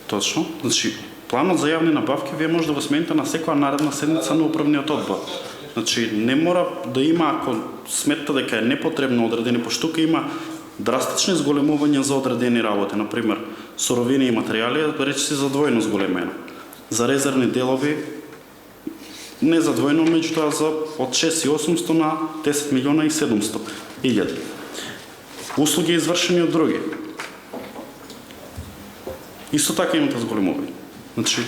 Точно. Значи, планот за јавни набавки вие може да го смените на секоја наредна седница на управниот одбор. Значи, не мора да има, ако сметате дека е непотребно одредени, пошто тука има драстични зголемувања за одредени работи, например, суровини и материјали, речиси за двојно зголемено. За резервни делови не за двојно, меѓутоа за од 6.800 на 10 милиона и 700 илјади. Услуги извршени од други. Исто така имате зголемување. Значи,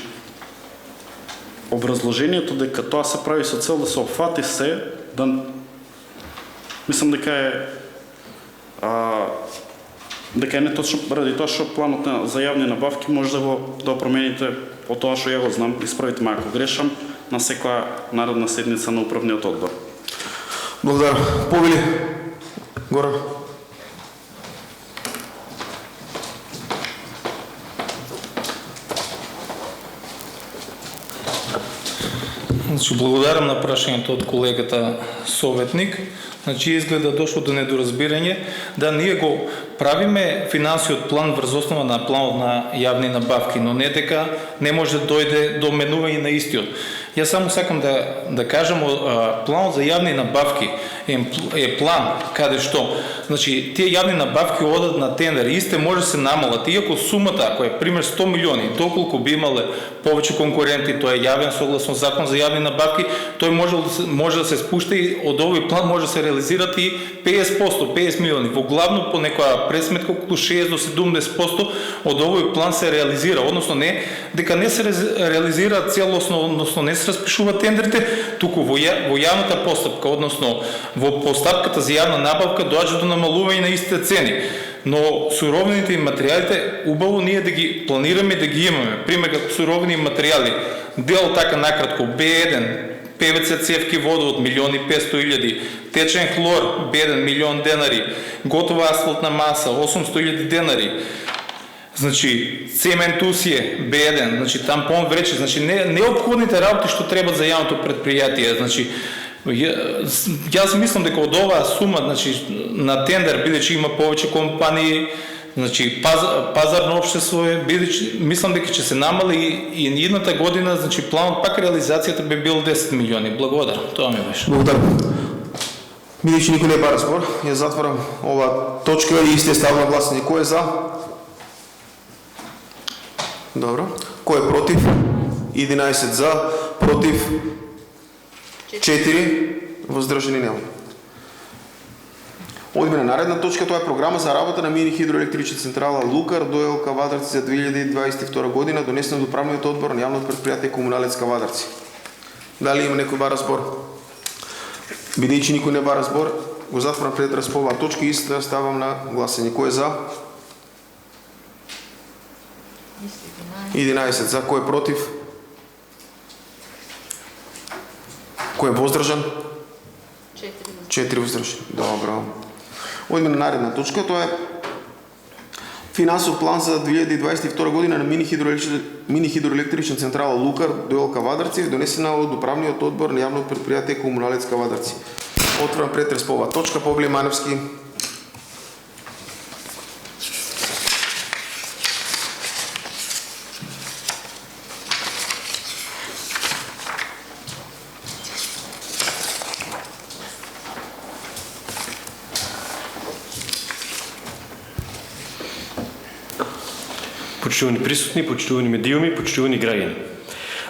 образложението дека тоа се прави со цел да се опфати се, да мислам дека е неточно ради тоа што планот за јавни набавки може да го промените од тоа што ја го знам, исправите ме ако грешам, на секоја наредна седница на управниот одбор. Благодарам. Повели Горан. Значи, благодарам на прашањето од колегата советник. Значи, изгледа дошло до недоразбирање. Да, ние го правиме финансиот план врз основа на планот на јавни набавки, но не дека не може да дојде до менување на истиот. Јас само сакам да кажам, планот за јавни набавки е план каде што, значи, тие јавни набавки одат на тендер и исте може да се намалат. Иако сумата, ако е пример 100 милиони, доколку би имале повеќе конкуренти, тоа е јавен согласно закон за јавни набавки, тој може да се спушта и од овој план може да се реализират и 50%, 50 милиони. Во главно по некоја пресметка околу 60 до 70% од овој план се реализира, односно не дека не се реализира целосно, односно не се распишува тендерите, туку во јавната постапка, односно во постапката за јавна набавка доаѓа до намалување на истите цени. Но суровините и материјалите убаво ние да ги планираме да ги имаме. Пример како суровини и материјали, дел така накратко B1, ПВЦ цевки водовод 1.500.000, течен хлор B1 милион денари, готова асфалтна маса 800.000 денари. Значи, цемент усие, B1, значи тампон врече, значи неопходните работи што требат за јавното предпријатие. Значи, јас мислам дека од оваа сума, значи, на тендер, бидејќи има повеќе компании, значи, пазарно општество е, бидејќи мислам дека ќе се намали и едната година, значи, планот пак реализацијата би бил 10 милиони. Благодарам. Тоа ми беше. Благодарам. Бидејќи никој не бара збор, ја затварам ова точка и истия став на гласање. Кој е за? Добро. Кој е против? 11 за, против 4, воздржани нема. Одиме на наредна точка, тоа е програма за работа на мини хидроелектрична централа Лукар до ел Кавадарци за 2022 година, донесена до управниот одбор на јавното предпријатие Комуналец Кавадарци. Дали има некој бара збор? Бидејќи никој не бара збор, го затворам претрес по оваа точка и ставам на гласање. Кој е за? 11 за, кој е против? Кој е воздржан? 4 воздржани. Добро. Одиме на наредна точка, тоа е финансов план за 2022 година на мини хидроелектрична централа Лукар до ел Кавадарци, донесена од управниот одбор на јавното предпријатие Комуналец Кавадарци. Отварам претрес по оваа точка. Павле Маневски. Почитувани присутни, почитувани медиуми, почитувани граѓани.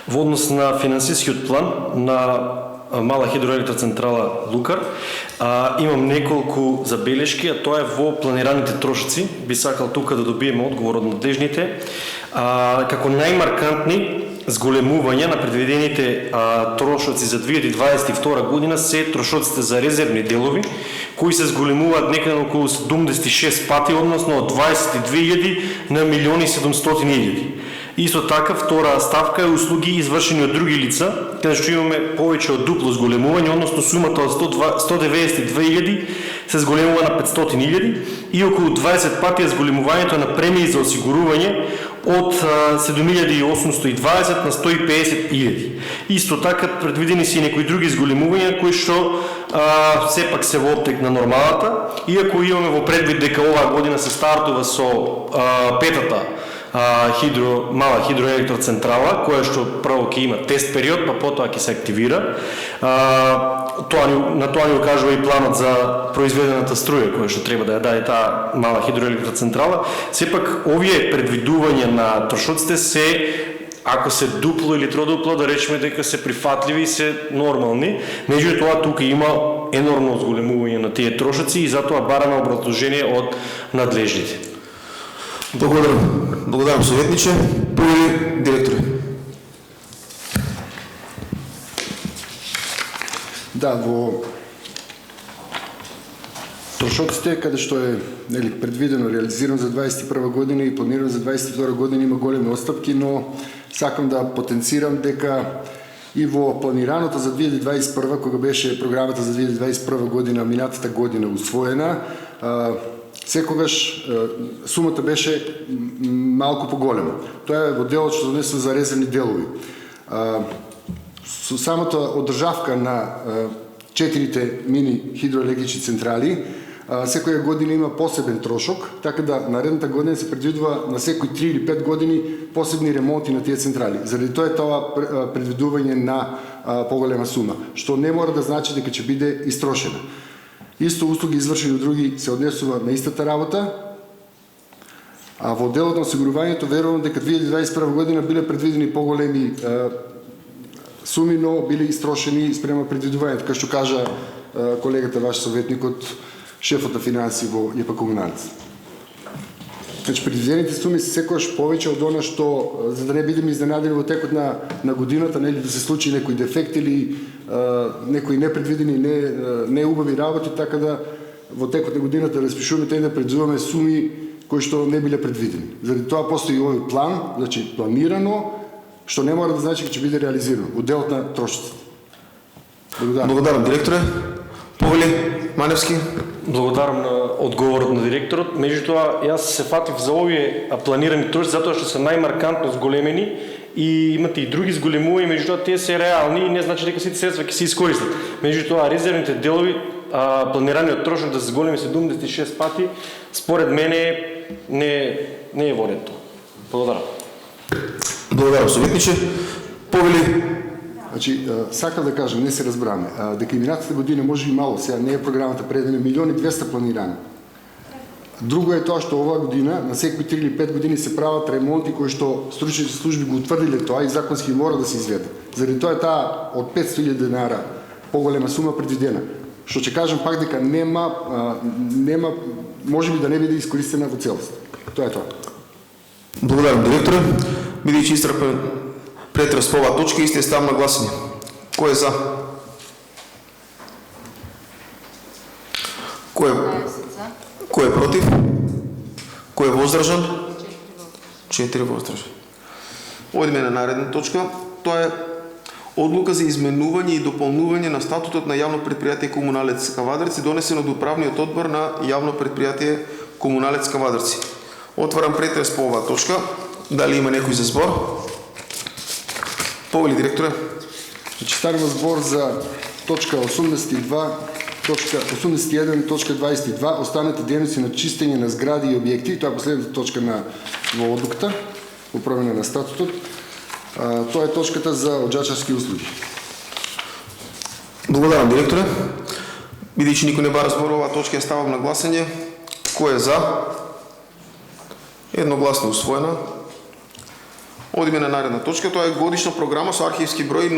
Во однос на финансискиот план на мала хидроелектроцентрала Лукар, имам неколку забелешки, а тоа е во планираните трошоци. Би сакал тука да добиеме одговор од надлежните. Како најмаркантни зголемувања на предвидените трошоци за 2022 година се трошоците за резервни делови, кои се зголемуваат некаде околу 76 пати, односно од 22.000 на 1.700.000. Исто така, втора ставка е услуги извршени од други лица, каде што имаме повеќе од дупло зголемување, односно сумата од 192.000 се зголемува на 500.000 и околу 20 пати е зголемувањето на премии за осигурување од 7.820 на 150.000. Исто така предвидени се и некои други зголемувања кои што сепак се во оптек на нормалата, иако имаме во предвид дека оваа година се стартува со петата мала хидроелектроцентрала, која што прво ќе има тест период, па потоа ќе се активира. На тоа ни кажува и планот за произведената струја, која што треба да ја даде таа мала хидроелектроцентрала. Сепак, овие предвидувања на трошоците се, ако се дупло или тродупло, да речеме дека се прифатливи и се нормални. Меѓутоа, тука има енормно зголемување на тие трошоци и затоа бараме образложение од надлежните. Благодарам, советниче. Први директоре. Да, во трошоците, каде што е предвидено, реализирано за 2021 година и планирано за 2022 година, има големи отстапки, но сакам да потенцирам дека и во планираното за 2021, кога беше програмата за 2021 година, минатата година усвоена, секогаш сумата беше малку поголема. Тоа е во делот што донесено за резервни делови. Со самата одржавка на 4 мини хидроелектрични централи, секоја година има посебен трошок, така да наредната година се предвидува на секои 3 или 5 години посебни ремонти на тие централи. Заради тоа е тоа предвидување на поголема сума, што не мора да значи дека ќе биде истрошена. Исто услуги извршени од други се однесува на истата работа, а во делот на осигурувањето верувам дека 2021 година биле предвидени поголеми суми, но биле истрошени спрема предвидувањето, како што кажа колегата ваш советник од шефот на финанси во ЈП Комуналец. Значи, предвидените суми се секогаш повеќе од она што, за да не бидеме изненадени во текот на годината, нели да се случи некој дефект или некои непредвидени, не убави работи, така да во текот на годината распишуваме и да предвидуваме суми кои што не биле предвидени. Заради тоа постои овој план, значи планирано, што не мора да значи ќе биде реализирано во делот на трошоците. Благодарам, директоре. Павле Маневски. Благодарам на одговорот на директорот. Меѓутоа, јас се фатив за овие планирани трошоци затоа што се најмаркантно зголемени и имате и други зголемувања, меѓутоа тие се реални и не значи дека сите средства ќе се искористат. Меѓутоа, резервните делови, планираниот трошок да се зголеми 76 пати, според мене не е во ред тоа. Благодарам. Благодарам, советниче. Павле. Значи, сакам да кажам, не се разбраме, дека и минатата година може и мало, сега не е програмата предвидена 1.200.000 планирани. Друго е тоа што оваа година, на секои 3 или 5 години се прават ремонти кои што стручните служби го утврдиле тоа и законски мора да се изведе. Заради тоа е таа од 500.000 денара поголема сума предвидена. што ќе кажем пак дека нема можеби да не биде искористена во целост. Тоа е тоа. Благодарам, директоре. Бидејќи исцрпен претрес по оваа точка, истиот ставам на гласање. Кој е за? Кој е против? Кој е воздржан? 4 воздржан. Одиме на наредна точка. Тоа е Одлука за изменување и дополнување на статутот на јавно предпријатие Комуналец Кавадарци, донесено од управниот одбор на јавно предпријатие Комуналец Кавадарци. Отварам претрес по оваа точка. Дали има некој за збор? Повели, директоре. Ставаме збор за точка 81.22, останете дејности на чистење на згради и објекти. Тоа е последната точка во одлуката, управување на статутот. Тоа е точката за оджачарски услуги. Благодарам, директоре. Бидејќи никој не бара збор, оваа точка ја ставам на гласање. Кој е за? Едногласно усвоена. Одиме на наредна точка. Тоа е годишна програма со архивски број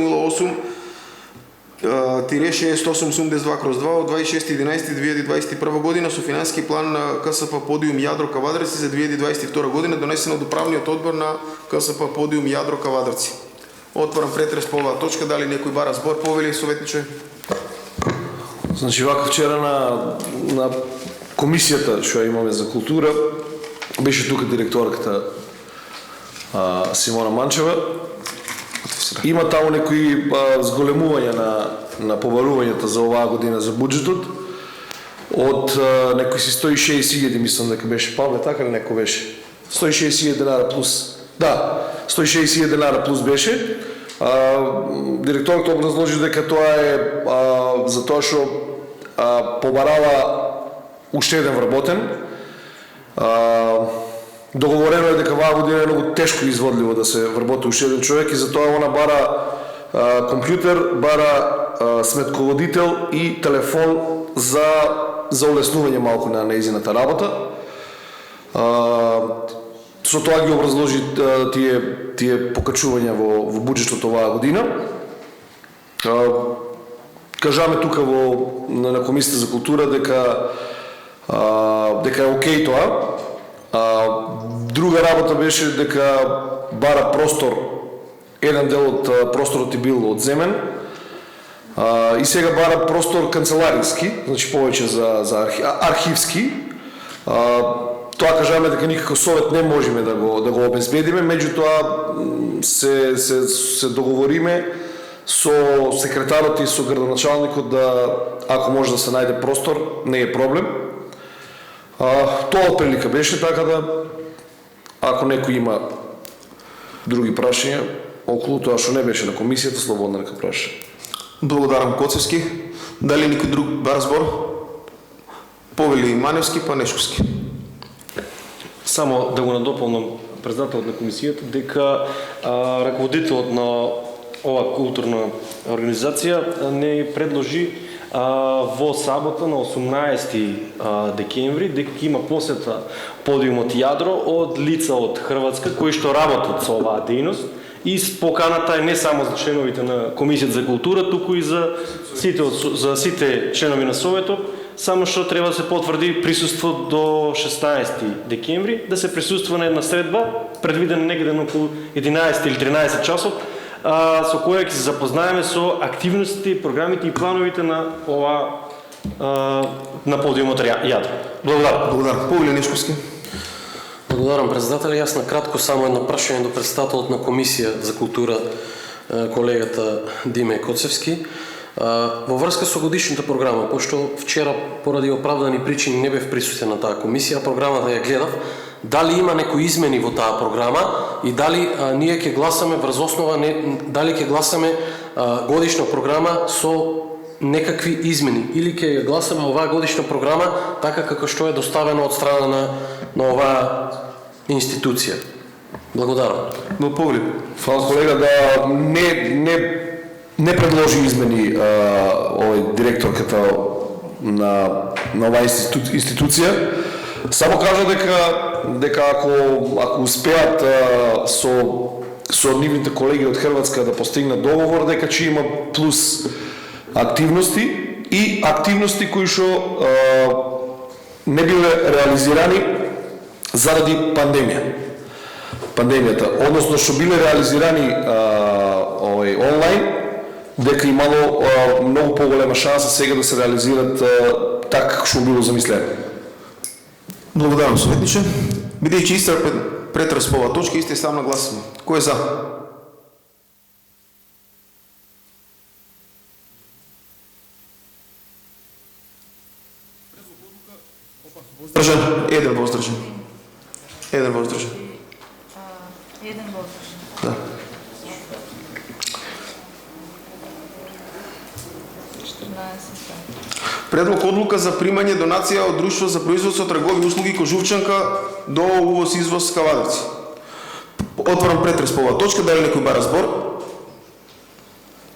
08-6882/2 од 26.11.2021 година со финансиски план на КСП Подиум Јадро Кавадарци за 2022 година, донесен од управниот одбор на КСП Подиум Јадро Кавадарци. Отварам претрес по оваа точка. Дали некој бара збор? Повели, советниче. Значи, вака вчера на комисијата што имаме за култура, беше тука директорката Симона Манчева. Има таму некои зголемувања на побарувањата за оваа година за буџетот. Од некои си 160.000, мислам дека беше Павле, така ли некој беше? 160.000 денара плюс. Да, 160.000 денара плюс беше. Директорот образложи дека тоа е за тоа што побарала уште еден вработен. Договорено е дека оваа година е многу тешко изводливо да се вработи уште еден човек и затоа она бара компјутер, бара сметководител и телефон за улеснување малку на нејзината работа. Со тоа ги образложи тие покачувања во буџетот оваа година. Кажаме тука на Комисијата за култура дека е окей тоа. Друга работа беше дека бара простор, еден дел од просторот е бил одземен и сега бара простор канцелариски, значи повеќе за архивски. Тоа кажаме дека никако совет не можеме да го обезбедиме, меѓутоа се договориме со секретарот и со градоначалникот да, ако може да се најде простор, не е проблем. Тоа отприлика беше, така да ако некој има други прашања околу тоа што не беше на комисијата, слободно нека праша. Благодарам, Коцевски. Дали никој друг бара збор? Повели Маневски, па Нешковски. Само да го надополнам председателот на комисијата дека раководителот на оваа културна организација не предложи во сабота на 18 декември дека има посета подиумот Јадро од лица од Хрватска кои што работат со оваа дејност и поканата е не само за членовите на Комисијата за култура, туку и за сите членови на Советот, само што треба да се потврди присуство до 16 декември, да се присуства на една средба, предвидена некаде на околу 11 или 13 часот, со која ќе се запознаеме со активностите, програмите и плановите на ова на подиумот Јадро. Благодарам. Благодарам. Повели Нешковски. Благодарам, председател. Јас на кратко само едно прашање до председателот на Комисија за култура, колегата Диме Коцевски. Во врска со годишната програма, пошто вчера поради оправдани причини не бев присутен на таа комисија, програмата ја гледав, дали има некои измени во таа програма и дали ние ќе гласаме врз основа дали ќе гласаме годишна програма со некакви измени или ќе гласаме оваа годишна програма така како што е доставена од страна на оваа институција. Благодарам. Но повели. Фала колега да не предложи измени овој директорката на оваа институција. Само кажа дека ако успеат со нивните колеги од Хрватска да постигнат договор, дека ќе има плюс активности и активности кои што не биле реализирани заради пандемијата, односно што биле реализирани онлайн, дека имало многу поголема шанса сега да се реализират така како што било замислено. Благодарам, советниче. Бидејќи иста претрес по оваа точка, иста е став на гласување. Кој е за? Воздржан? Еден воздржан. Еден воздржан. Еден воздржан. Да. Предлог одлука за примање донација од Друштво за производство, тргови услуги Кожувчанка до увоз извоз Кавадарци. Отварам претрес по оваа точка, дали некој бара збор?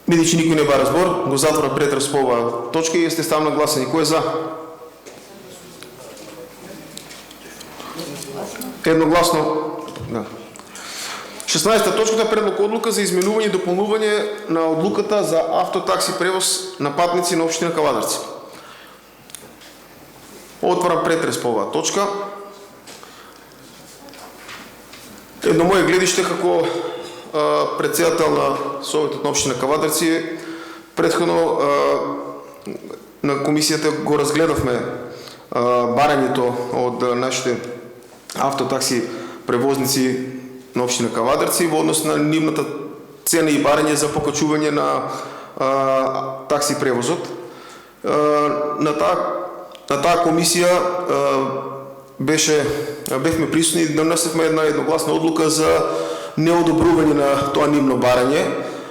Бидејќи никој не бара збор, го затворам претрес по оваа точка и сте став на гласање. Кој е за? Едногласно. Да. 16-та точката е предлог одлука за изменување и дополнување на одлуката за автотакси превоз на патници на општина Кавадарци. Отварам претрес по оваа точка. Едно моје гледиште како председател на Советот на општина Кавадарци, претходно на комисијата го разгледавме барањето од нашите автотакси превозници на општина Кавадарци во однос на нивната цена и барање за покачување на такси превозот. На таа комисија бевме присутни и донесовме една едногласна одлука за неодобрување на тоа нивно барање,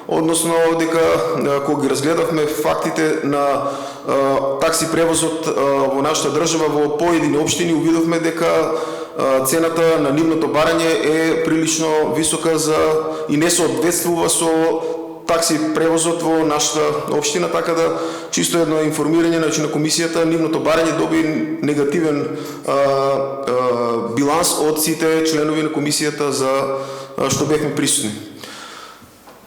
односно дека кога ги разгледавме фактите на такси превозот во нашата држава во поедини општини, увидовме дека цената на нивното барање е прилично висока и не соодветствува со такси превозот во нашата општина, така да чисто едно информирање на комисијата, нивното барање доби негативен биланс од сите членови на комисијата за што бевме присутни.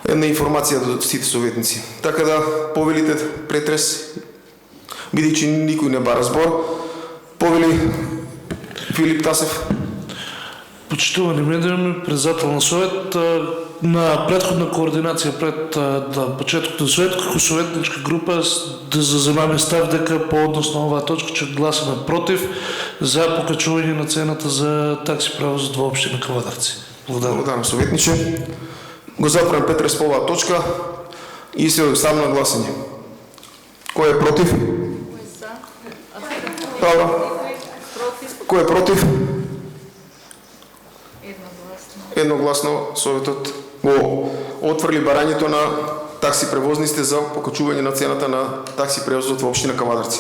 Една информација до сите советници. Така да повелите претрес, бидејќи никој не бара збор, повели Филип Тасев. Почитувани медиуми, председател на совет, на предходна координација пред почетокот на совет, како советничка група да заземаме став дека по однос на оваа точка ќе гласаме против за покачување на цената за такси превозот во општина Кавадарци. Благодарам, советниче. Го затварам претрес по оваа точка и се став на гласање. Кој е против? Кој е против? Едногласно советот го отврли барањето на такси превозниците за покачување на цената на такси превозот во општина Кавадарци.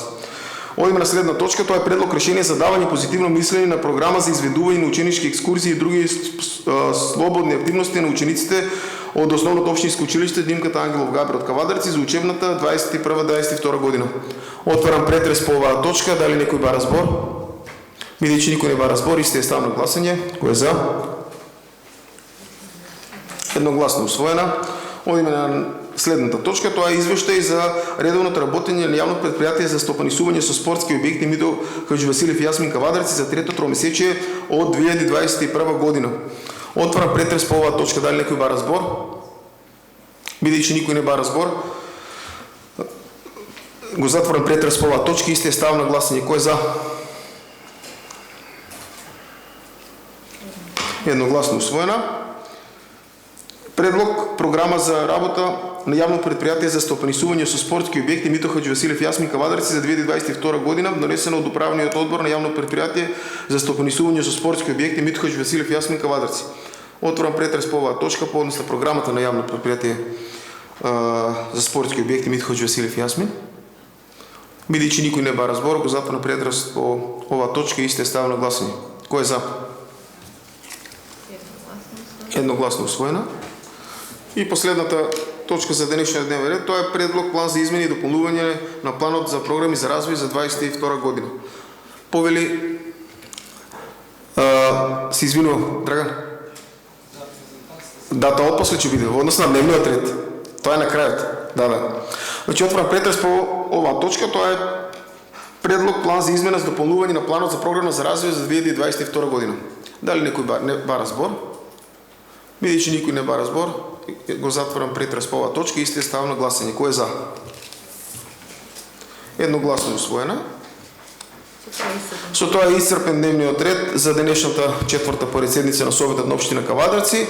Одиме на следна точка, тоа е предлог решение за давање позитивно мислење на програма за изведување на ученички екскурзии и други слободни активности на учениците од основното општинско училиште Димката Ангелов Габер од Кавадарци за учебната 21-22 година. Отварам претрес по оваа точка, дали некој бара збор? Бидејќи никој не бара збор, исти е став на гласање. Кој е за? Едногласно усвоена. Одиме на следната точка, тоа е извештај за редовното работење на јавно предпријатие за стопанисување со спортски објекти Митро Хаџи Василев и Јасмин Кавадарци за трето тромесечие од 2021 година. Отварам претрес по оваа точка, дали некој бара збор? Бидејќи никој не бара збор, го затворам претрес по оваа точка и сте став на гласање. Кој е за? Едногласно усвоена. Предлог програма за работа на јавно предпријатие за стопанисување со спортски објекти Митро Хаџи Василев и Јасмин Кавадарци за 2022 година, донесено од управниот одбор на јавно предпријатие за стопанисување со спортски објекти Митро Хаџи Василев и Јасмин Кавадарци. Отворам претрес по оваа точка по однос на програмата на јавно предпријатие за спортски објекти Митро Хаџи Василев и Јасмин. Бидејќи никој не бара збор, го затворам претрес по оваа точка и сте став на гласање. Кој е за? Едногласно усвоена. И последната точка за денешниот дневен ред, тоа е предлог план за измени и дополнување на планот за програми за развој за 2022 година. Повели се извинувам, Драган. Да, тоа отпосле ќе биде, во однос на дневниот ред. Тоа е на крајот. Да. Значи отварам претрес по оваа точка, тоа е предлог план за измена за дополнување на планот за програма за развој за 2022 година. Дали некој не бара збор? Бидејќи никој не бара збор, го затварам претрес по оваа точка и исти ставам на гласање. Кој е за? Едногласно усвоена. Со тоа е исцрпен дневниот ред за денешната четврта поред седница на Советот на општина Кавадарци.